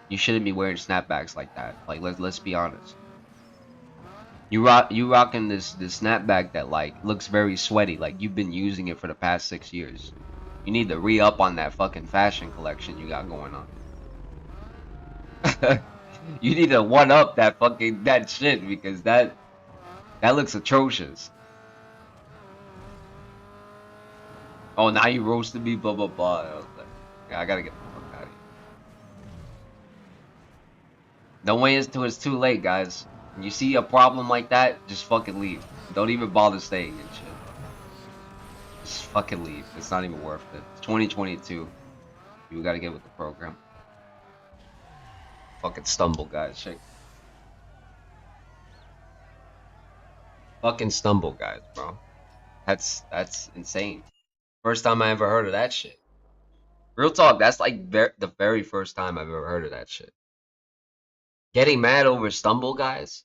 You shouldn't be wearing snapbacks like that. Like, let's be honest. You rocking this snapback that like looks very sweaty, like you've been using it for the past 6 years. You need to re-up on that fucking fashion collection you got going on. You need to one up that shit because that looks atrocious. Oh, now you roasted me, blah blah blah. I was like, yeah, I gotta get the fuck out of here. Don't wait until it's too late, guys. When you see a problem like that, just fucking leave. Don't even bother staying and shit. Just fucking leave. It's not even worth it. It's 2022. You gotta get with the program. Fucking stumble, guys. Shit. Fucking stumble, guys, bro. That's insane. First time I ever heard of that shit. Real talk, that's like the very first time I've ever heard of that shit. Getting mad over stumble, guys?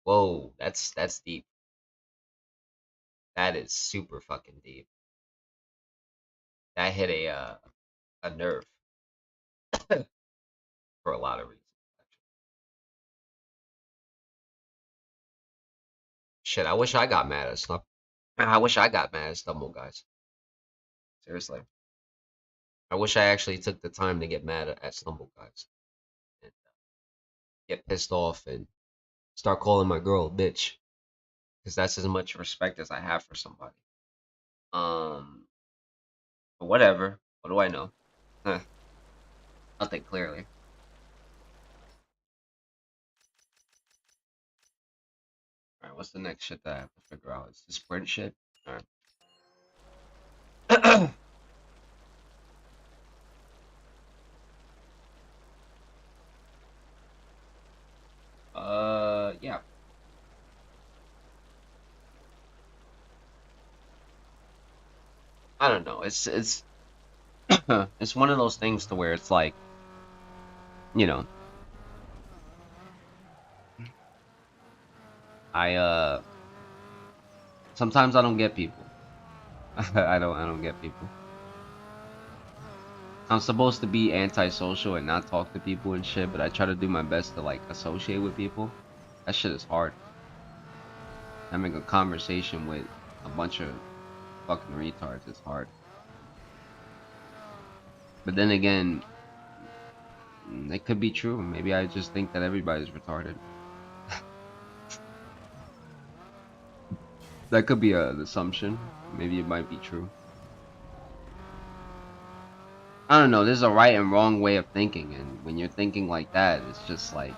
Whoa, that's deep. That is super fucking deep. That hit a nerve for a lot of reasons. Shit, I wish I got mad at stumble. I wish I got mad at stumble, guys. Seriously. I wish I actually took the time to get mad at stumble, guys. And get pissed off and start calling my girl a bitch. Because that's as much respect as I have for somebody. But whatever. What do I know? Nothing clearly. Alright, what's the next shit that I have to figure out? It's the sprint shit? Alright. Yeah. I don't know. It's it's one of those things to where it's like, you know, I sometimes I don't get people. I don't get people. I'm supposed to be antisocial and not talk to people and shit, but I try to do my best to like associate with people. That shit is hard. Having a conversation with a bunch of fucking retards is hard. But then again, it could be true. Maybe I just think that everybody's retarded. That could be an assumption. Maybe it might be true. I don't know. There's a right and wrong way of thinking, and when you're thinking like that, it's just like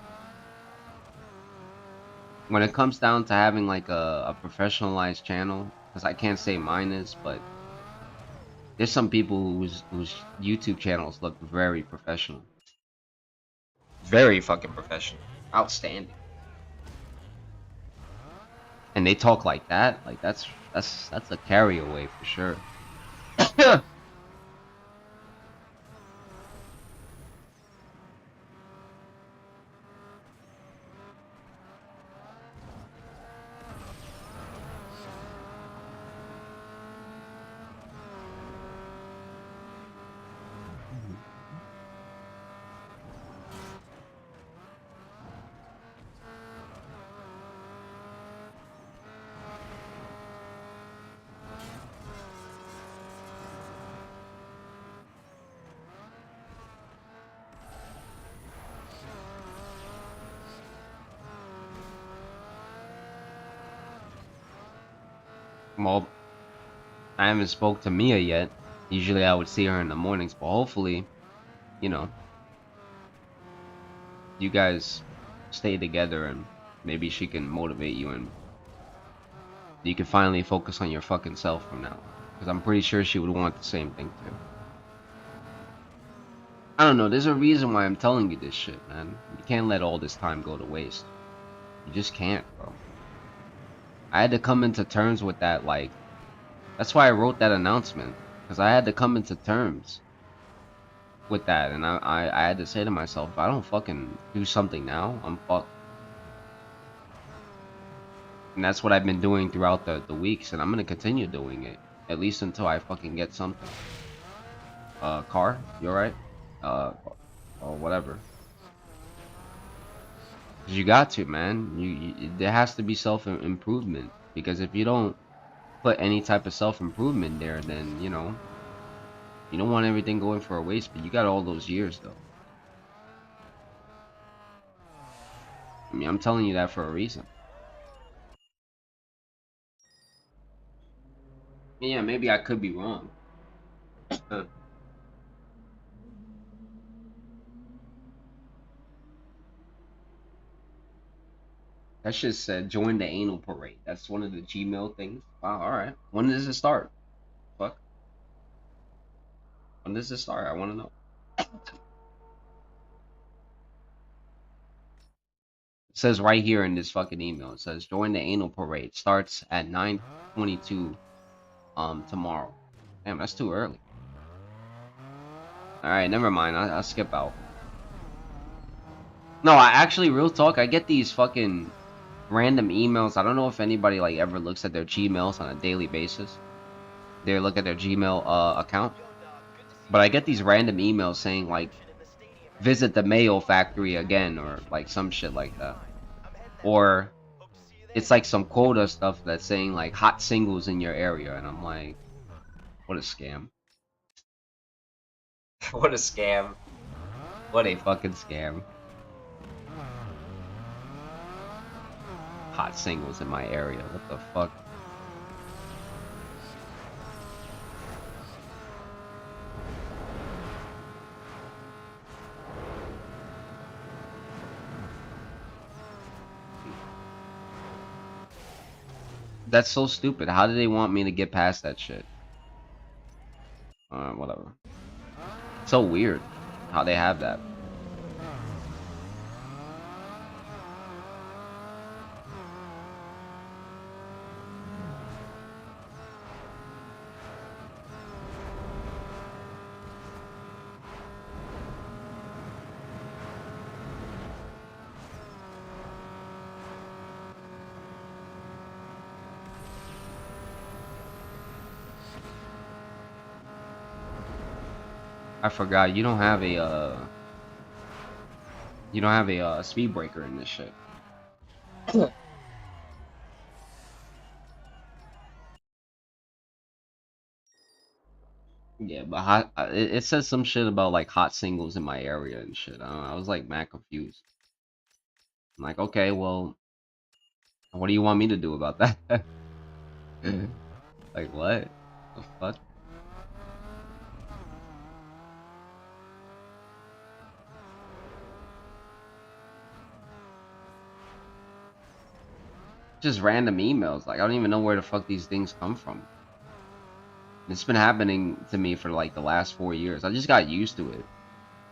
when it comes down to having like a professionalized channel, because I can't say mine is, but there's some people whose YouTube channels look very professional, very fucking professional, outstanding, and they talk like that. Like that's a carry away for sure. Well, I haven't spoke to Mia yet. Usually I would see her in the mornings, but hopefully, you know, you guys stay together and maybe she can motivate you and you can finally focus on your fucking self from now. Because I'm pretty sure she would want the same thing too. I don't know, there's a reason why I'm telling you this shit, man. You can't let all this time go to waste. You just can't, bro. I had to come into terms with that, like, that's why I wrote that announcement. Because I had to come into terms with that, and I had to say to myself, if I don't fucking do something now, I'm fucked. And that's what I've been doing throughout the weeks, and I'm gonna continue doing it. At least until I fucking get something. Car? You alright? Or whatever. 'Cause you got to, man. There has to be self-improvement. Because if you don't put any type of self-improvement there, then, you know, you don't want everything going for a waste, but you got all those years, though. I mean, I'm telling you that for a reason. Yeah, maybe I could be wrong. That shit said join the anal parade. That's one of the Gmail things. Wow, alright. When does it start? Fuck. When does it start? I wanna know. It says right here in this fucking email. It says join the anal parade. Starts at 9:22 tomorrow. Damn, that's too early. Alright, never mind. I'll skip out. No, I actually, real talk, I get these fucking random emails. I don't know if anybody like ever looks at their Gmails on a daily basis. They look at their Gmail account. But I get these random emails saying like visit the mail factory again or like some shit like that. Or it's like some quota stuff that's saying like hot singles in your area, and I'm like, what a scam. What a scam. What a fucking scam. Hot singles in my area. What the fuck? That's so stupid. How do they want me to get past that shit? Whatever. So weird how they have that. I forgot you don't have a speed breaker in this shit. Yeah, but it says some shit about like hot singles in my area and shit. I don't know, I was like mad confused. I'm like, okay, well, what do you want me to do about that? Like what? The fuck? Just random emails. Like I don't even know where the fuck these things come from. It's been happening to me for like the last 4 years. I just got used to it.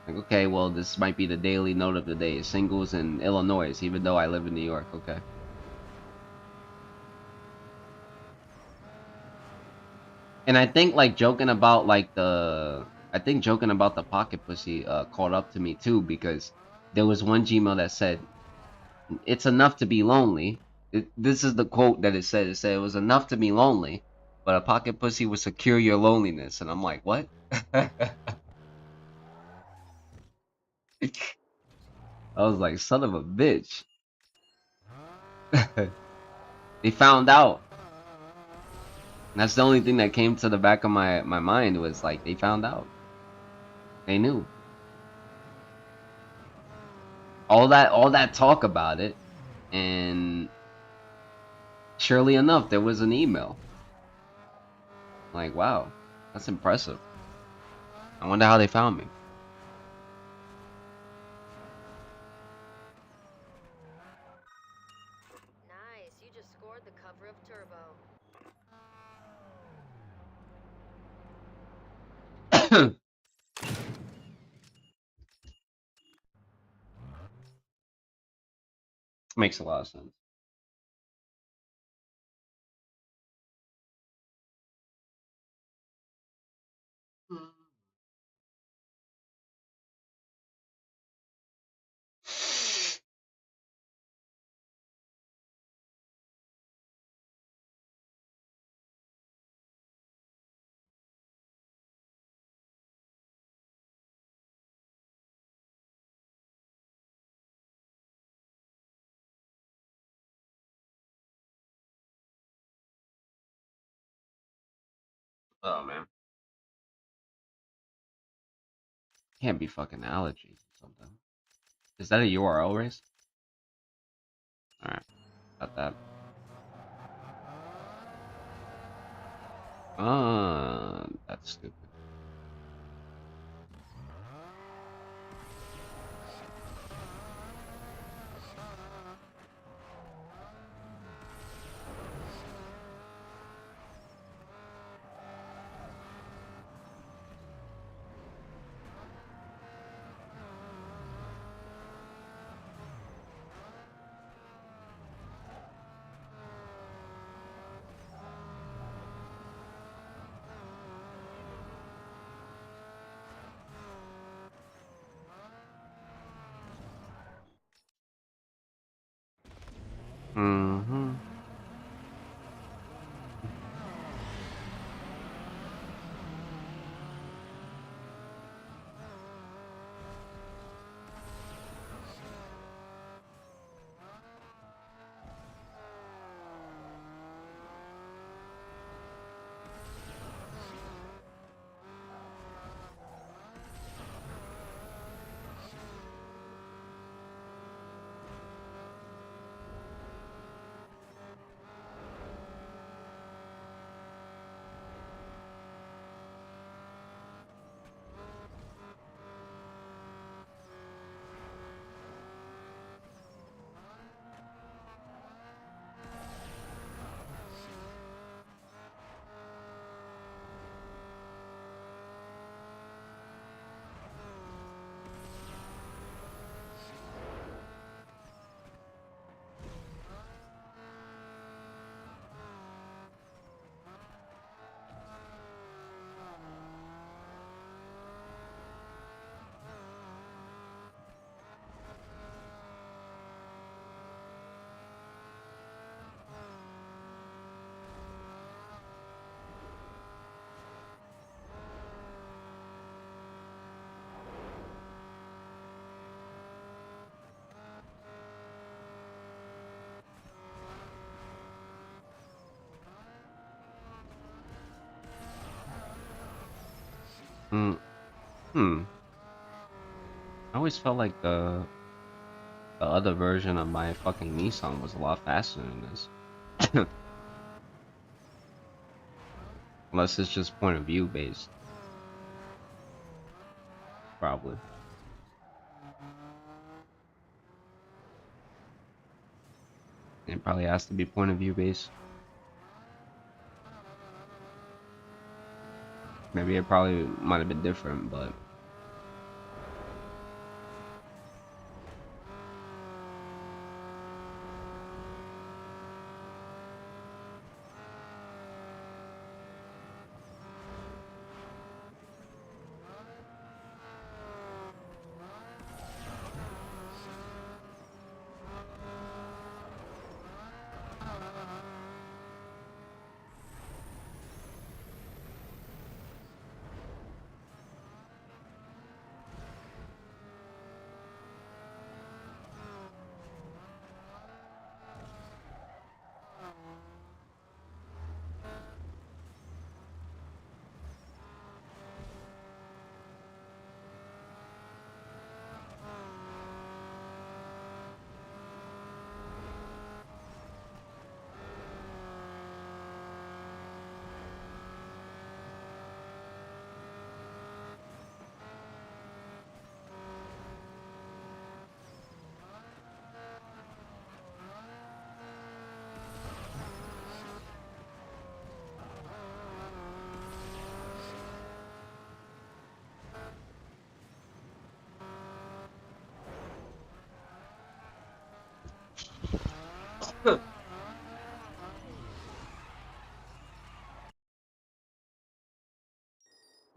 Like, okay, well, this might be the daily note of the day. Singles in Illinois, even though I live in New York. Okay. And I think like joking about like I think joking about the pocket pussy caught up to me too, because there was one Gmail that said it's enough to be lonely. This is the quote that it said. It said it was enough to be lonely, but a pocket pussy would secure your loneliness. And I'm like, what? I was like, son of a bitch. They found out. And that's the only thing that came to the back of my mind was like they found out. They knew. All that talk about it, and surely enough, there was an email. Like, wow, that's impressive. I wonder how they found me. Nice, you just scored the cover of Turbo. Makes a lot of sense. Oh man, can't be fucking allergies or something. Is that a URL race? Alright, got that. That's stupid. Mm-hmm. Mm. Hmm. I always felt like the other version of my fucking Nissan was a lot faster than this. Unless it's just point of view based, probably. It probably has to be point of view based. Maybe it probably might have been different, but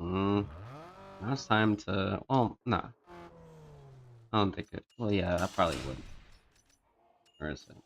mm, now it's time to. Well, nah, I don't think it. Well, yeah, I probably would. Where is it?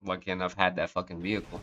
Why can't I have had that fucking vehicle?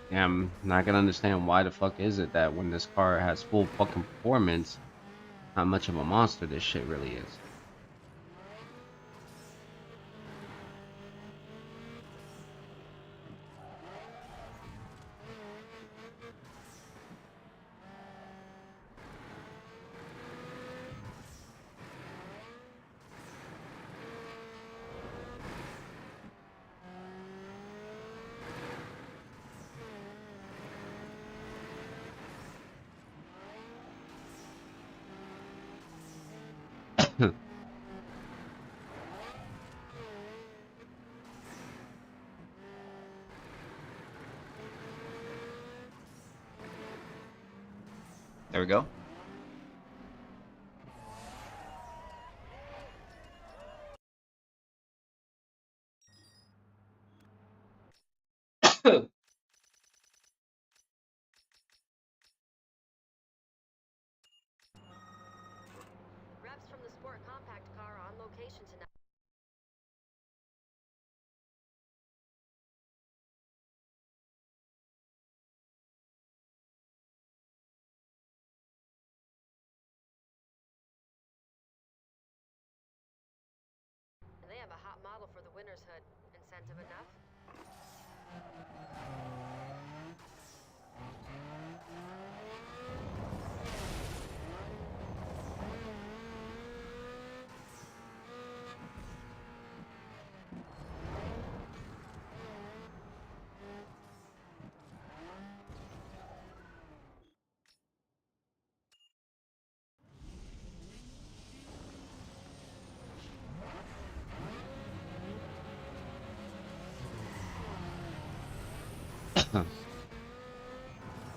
Yeah, I'm not gonna understand why the fuck is it that when this car has full fucking performance, how much of a monster this shit really is. There we go. Reps from the sport compact car are on location tonight. And they have a hot model for the winner's hood. Incentive enough?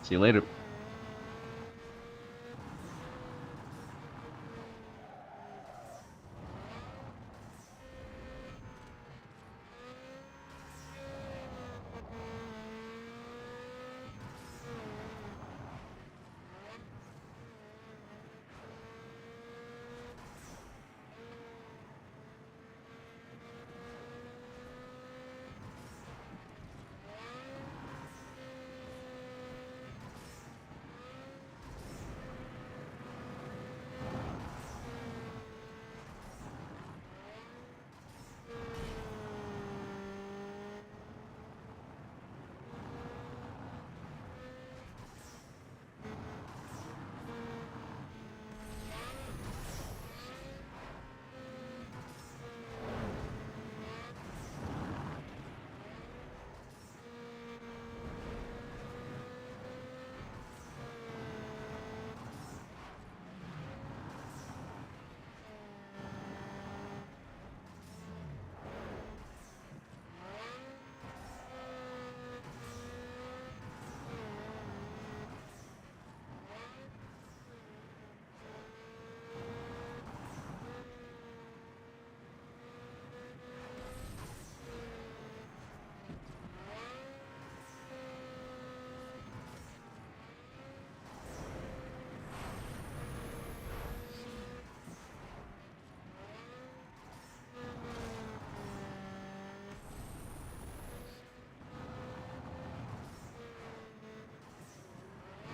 See you later.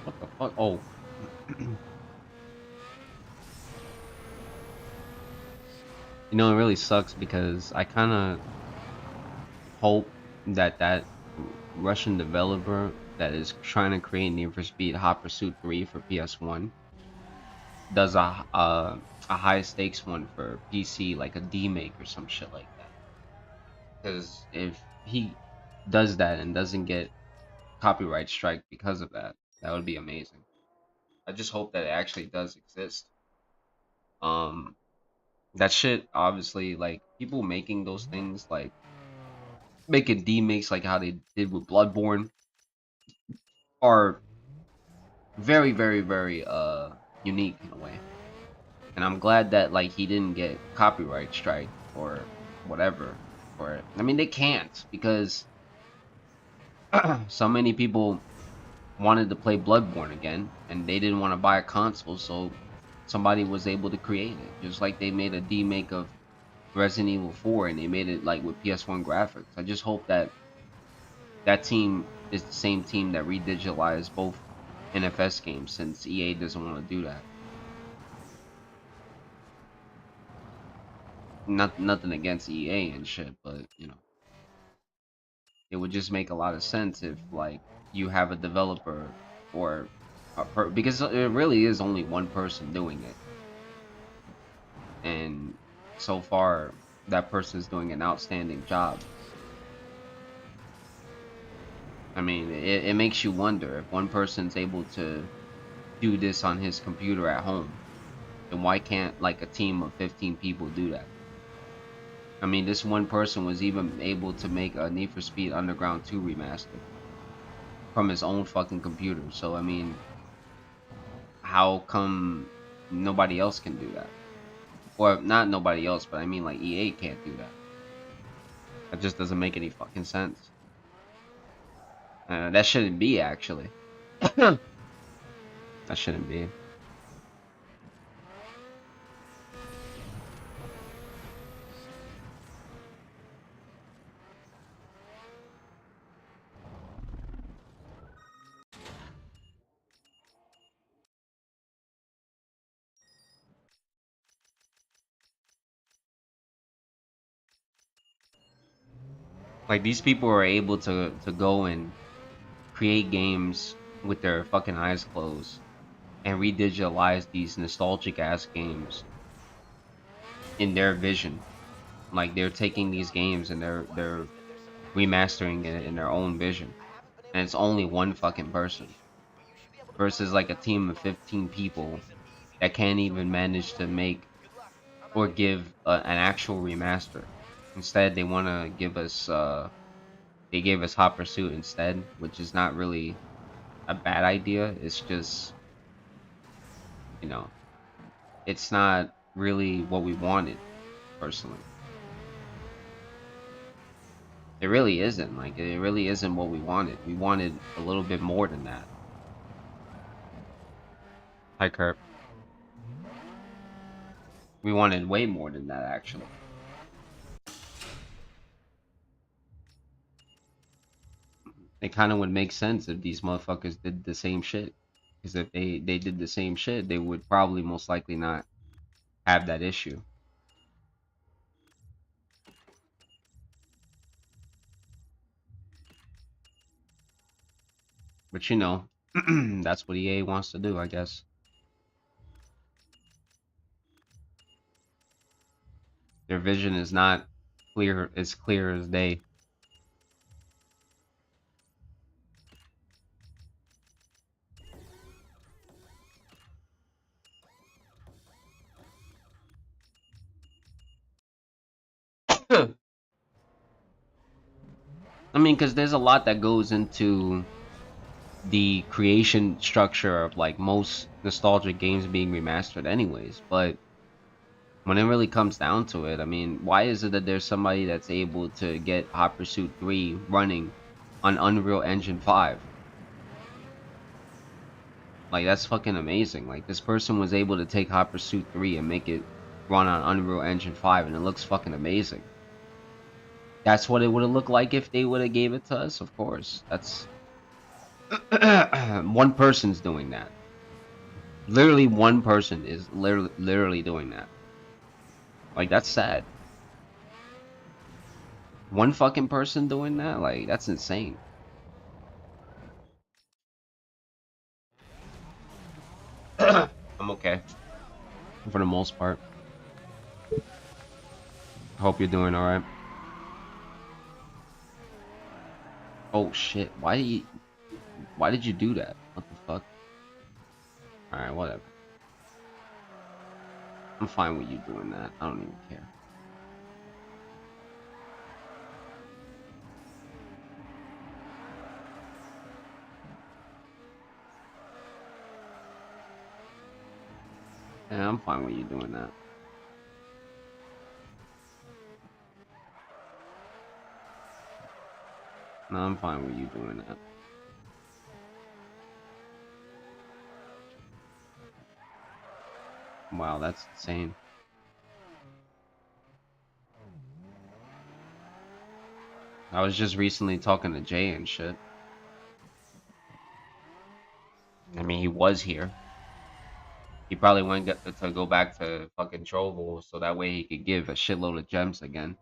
What the fuck? Oh. You know, it really sucks because I kind of hope that Russian developer that is trying to create Need for Speed Hot Pursuit 3 for PS1 does a high stakes one for PC, like a D-make or some shit like that. Because if he does that and doesn't get copyright strike because of that, that would be amazing. I just hope that it actually does exist. Um, that shit, obviously, like people making those things, like making D-makes like how they did with Bloodborne, are very, very, very unique in a way. And I'm glad that like he didn't get copyright strike or whatever for it. I mean, they can't because so many people wanted to play Bloodborne again and they didn't want to buy a console, so somebody was able to create it. Just like they made a remake of Resident Evil 4 and they made it like with PS1 graphics. I just hope that that team is the same team that redigitalized both NFS games, since EA doesn't want to do that. Nothing against EA and shit, but you know, it would just make a lot of sense if like you have a developer or because it really is only one person doing it, and so far that person's doing an outstanding job. I mean, it makes you wonder if one person's able to do this on his computer at home, then why can't like a team of 15 people do that? I mean, this one person was even able to make a Need for Speed Underground 2 remastered from his own fucking computer. So, I mean, how come nobody else can do that? Or not nobody else, but I mean like EA can't do that. That just doesn't make any fucking sense. That shouldn't be, actually. That shouldn't be. Like, these people are able to go and create games with their fucking eyes closed and redigitalize these nostalgic ass games in their vision. Like, they're taking these games and they're remastering it in their own vision, and it's only one fucking person versus like a team of 15 people that can't even manage to make or give an actual remaster. Instead, they want to give us they gave us Hot Pursuit instead, which is not really a bad idea. It's just, you know, it's not really what we wanted, personally. It really isn't. Like, it really isn't what we wanted. We wanted a little bit more than that. Hi, Kurt. We wanted way more than that, actually. It kind of would make sense if these motherfuckers did the same shit. Because if they did the same shit, they would probably most likely not have that issue. But you know, that's what EA wants to do, I guess. Their vision is not clear as day. I mean, because there's a lot that goes into the creation structure of like most nostalgic games being remastered anyways, but when it really comes down to it, I mean, why is it that there's somebody that's able to get Hot Pursuit 3 running on Unreal Engine 5? Like, that's fucking amazing. Like, this person was able to take Hot Pursuit 3 and make it run on Unreal Engine 5, and it looks fucking amazing. That's what it would have looked like if they would have gave it to us, of course. That's one person's doing that. Literally one person is literally doing that. Like, that's sad. One fucking person doing that? Like, that's insane. I'm okay for the most part. I hope you're doing all right. Oh shit! Why did you do that? What the fuck? All right, whatever. I'm fine with you doing that. I don't even care. Yeah, I'm fine with you doing that. No, I'm fine with you doing that. Wow, that's insane. I was just recently talking to Jay and shit. I mean, he was here. He probably went to go back to fucking Trovo so that way he could give a shitload of gems again.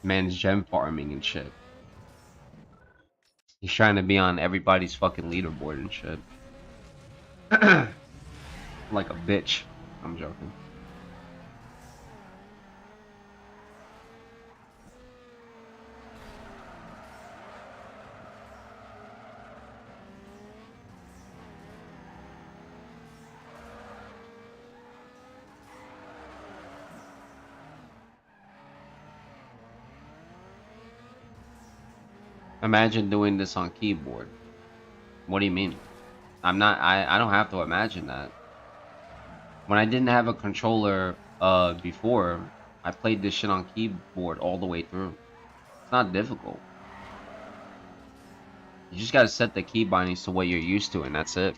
Man's gem farming and shit. He's trying to be on everybody's fucking leaderboard and shit. Like a bitch. I'm joking. Imagine doing this on keyboard. What do you mean? I don't have to imagine that. When I didn't have a controller before, I played this shit on keyboard all the way through. It's not difficult. You just gotta set the key bindings to what you're used to and that's it.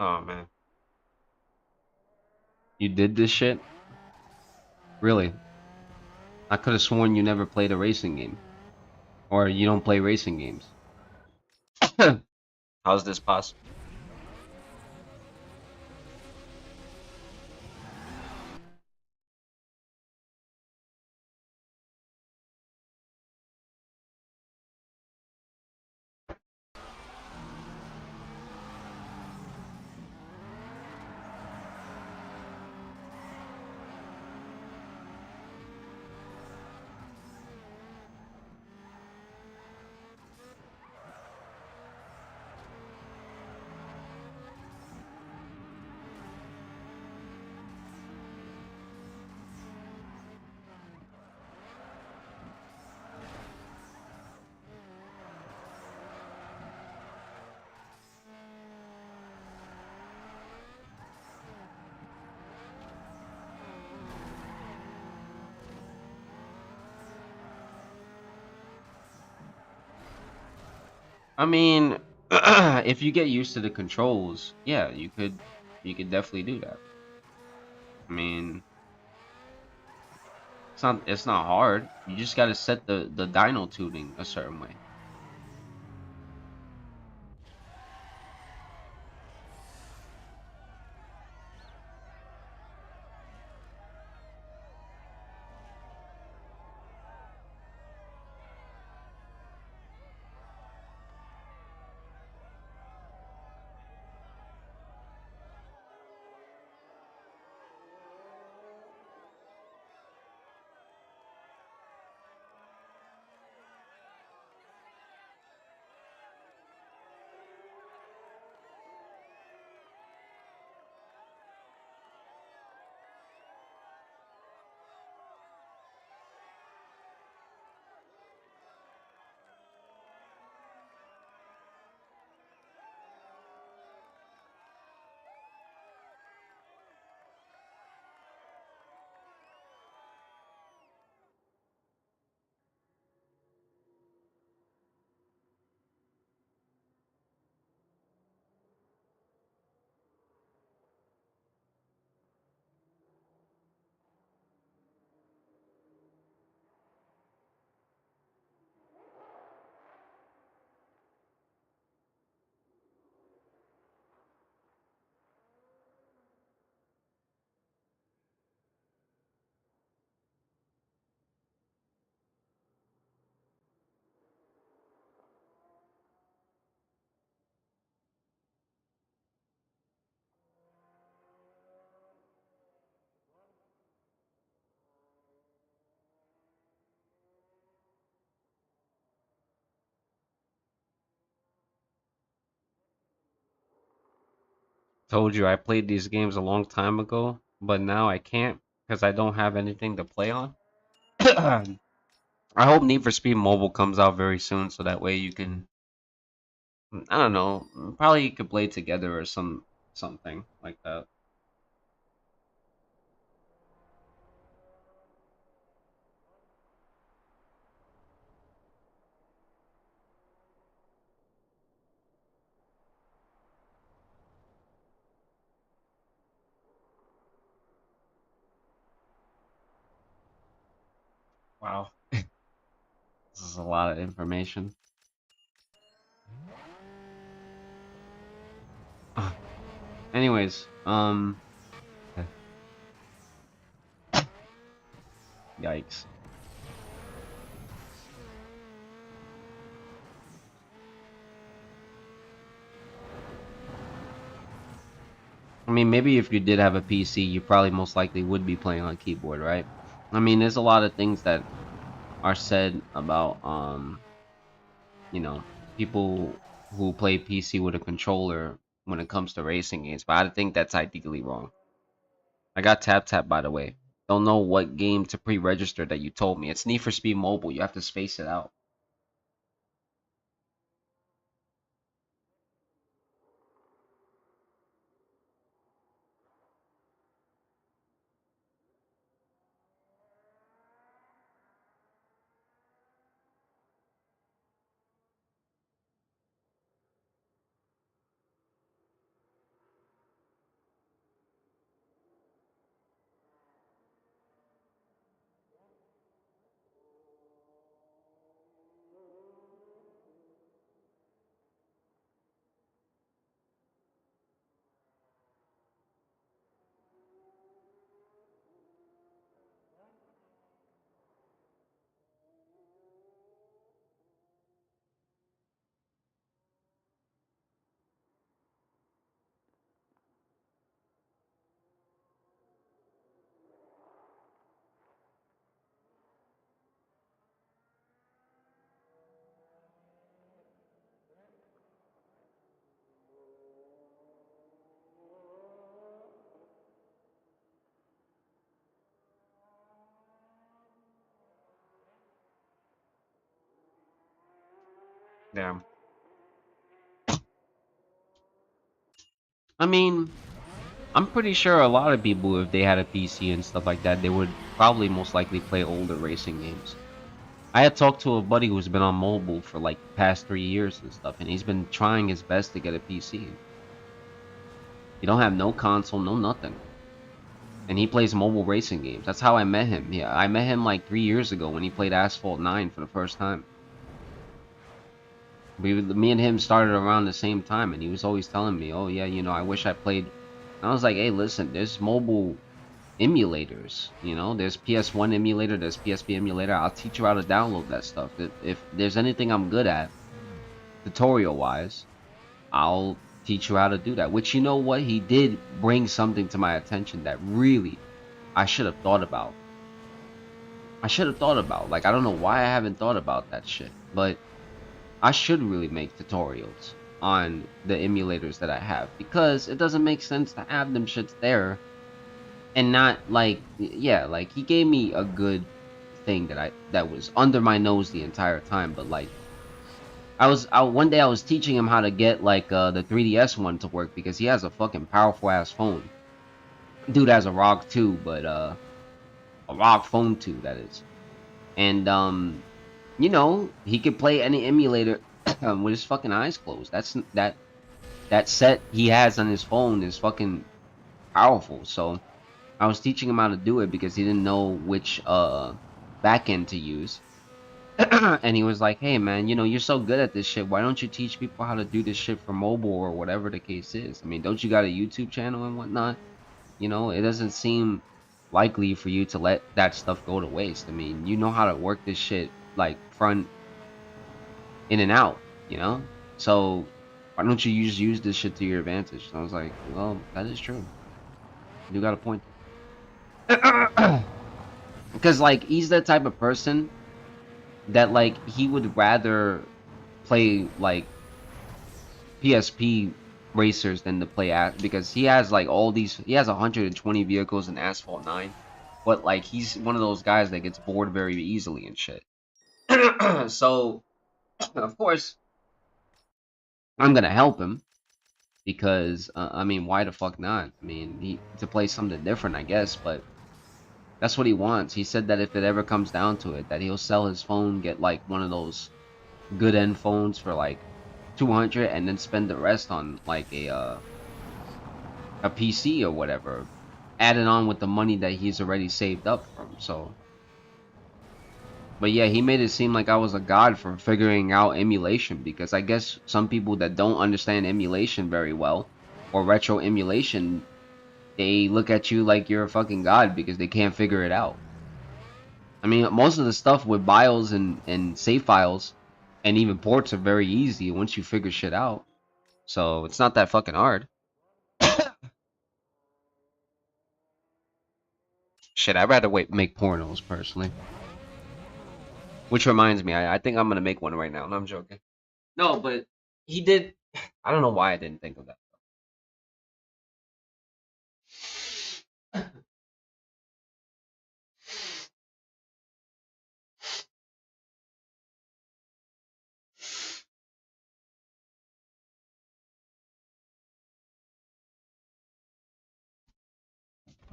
Oh man. You did this shit? Really? I could have sworn you never played a racing game. Or you don't play racing games. How's this possible? I mean, if you get used to the controls, yeah, you could definitely do that. I mean, it's not hard. You just gotta set the dyno tuning a certain way. Told you I played these games a long time ago, but now I can't because I don't have anything to play on. I hope Need for Speed Mobile comes out very soon, so that way you can, I don't know, probably you could play together or something like that. Wow, this is a lot of information. Anyways, yikes. I mean, maybe if you did have a PC, you probably most likely would be playing on keyboard, right? I mean, there's a lot of things that are said about you know, people who play PC with a controller when it comes to racing games, but I think that's ideally wrong. I got tap by the way. Don't know what game to pre-register that you told me. It's Need for Speed Mobile. You have to space it out. Damn. I mean, I'm pretty sure a lot of people, if they had a PC and stuff like that, they would probably most likely play older racing games. I had talked to a buddy who's been on mobile for like the past 3 years and stuff, and he's been trying his best to get a PC. He don't have no console, no nothing. And he plays mobile racing games. That's how I met him. Yeah, I met him like 3 years ago when he played Asphalt 9 for the first time. Me and him started around the same time, and he was always telling me, "Oh yeah, I wish I played." And I was like, "Hey, listen, there's mobile emulators. There's PS1 emulator, there's PSP emulator. I'll teach you how to download that stuff. If there's anything I'm good at, tutorial wise, I'll teach you how to do that." Which, you know what, he did bring something to my attention that really I should have thought about. Like, I don't know why I haven't thought about that shit, but I should really make tutorials on the emulators that I have, because it doesn't make sense to have them shits there and not, like, yeah, like, he gave me a good thing that was under my nose the entire time, but like, one day I was teaching him how to get like the 3DS one to work, because he has a fucking powerful ass phone. Dude has a ROG 2, but a ROG phone 2, that is. And he could play any emulator with his fucking eyes closed. That set he has on his phone is fucking powerful. So I was teaching him how to do it because he didn't know which backend to use. And he was like, "Hey man, you're so good at this shit. Why don't you teach people how to do this shit for mobile or whatever the case is? I mean, don't you got a YouTube channel and whatnot? It doesn't seem likely for you to let that stuff go to waste. I mean, you know how to work this shit like front in and out, So why don't you just use this shit to your advantage?" And I was like, "Well, that is true. You got a point." Because like, he's that type of person that like he would rather play like PSP racers than to play at because he has like all these. He has 120 vehicles in Asphalt 9, but like he's one of those guys that gets bored very easily and shit. So of course I'm gonna help him because I mean, why the fuck not? I mean, to play something different, I guess, but that's what he wants. He said that if it ever comes down to it, that he'll sell his phone, get like one of those good end phones for like 200, and then spend the rest on like a PC or whatever, adding on with the money that he's already saved up from. So, but yeah, he made it seem like I was a god for figuring out emulation because I guess some people that don't understand emulation very well or retro emulation, they look at you like you're a fucking god because they can't figure it out. I mean, most of the stuff with BIOS and save files and even ports are very easy once you figure shit out. So it's not that fucking hard. Shit, I'd rather make pornos personally. Which reminds me, I think I'm gonna make one right now. No, I'm joking. No, but he did. I don't know why I didn't think of that.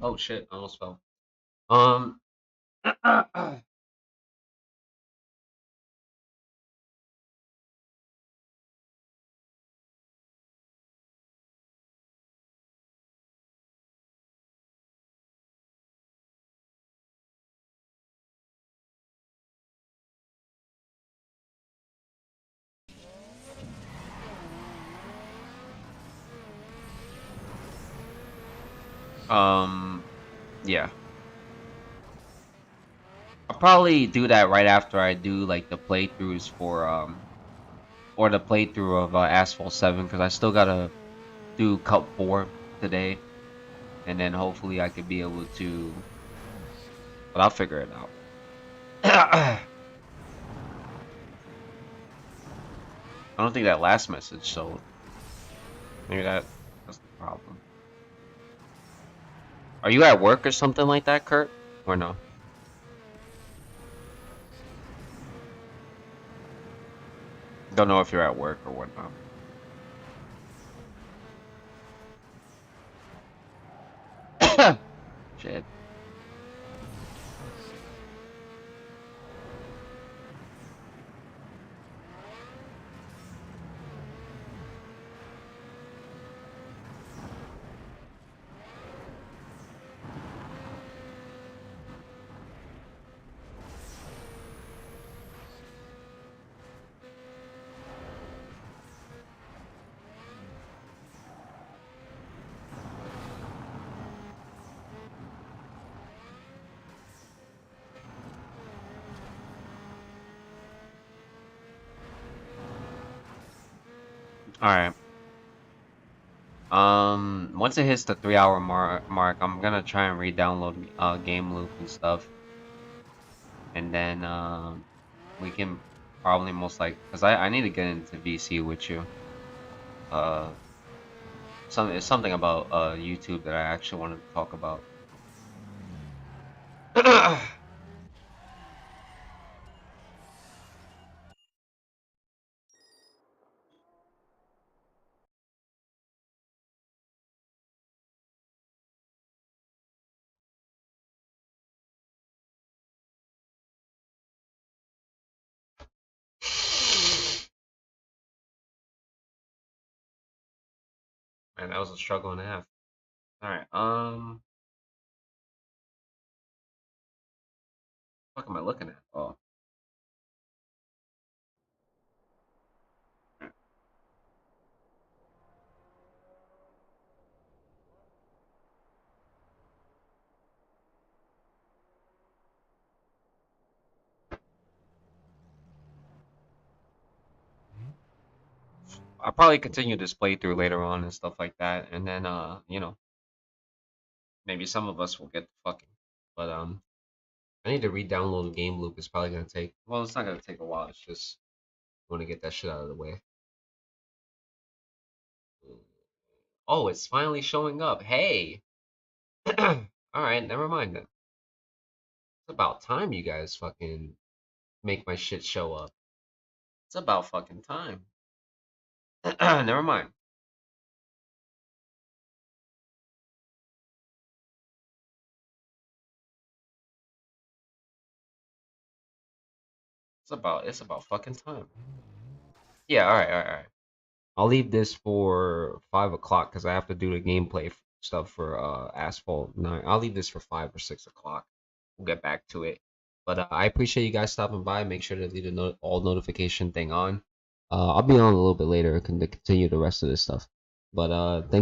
Oh shit, I almost fell. Um, yeah. I'll probably do that right after I do like the playthroughs for or the playthrough of Asphalt 7 because I still gotta do Cup 4 today, and then hopefully I could be able to. But I'll figure it out. I don't think that last message sold. Maybe that's the problem. Are you at work or something like that, Kurt? Or no? Don't know if you're at work or whatnot. Shit. All right. Once it hits the 3 hour mark, I'm gonna try and re-download game loop and stuff, and then we can probably most like because I need to get into VC with you. Uh, it's something about YouTube that I actually wanted to talk about. Man, that was a struggle and a half. All right. What am I looking at? Oh, I'll probably continue this playthrough later on and stuff like that, and then maybe some of us will get the fucking. But I need to re-download the game loop. It's probably gonna take. Well, it's not gonna take a while. It's just want to get that shit out of the way. Oh, it's finally showing up. Hey. All right, never mind then. It's about time you guys fucking make my shit show up. It's about fucking time. Never mind. It's about fucking time. Yeah, all right. I'll leave this for 5 o'clock because I have to do the gameplay stuff for Asphalt 9. I'll leave this for 5 or 6 o'clock. We'll get back to it. But I appreciate you guys stopping by. Make sure to leave the all notification thing on. I'll be on a little bit later and continue the rest of this stuff. But thank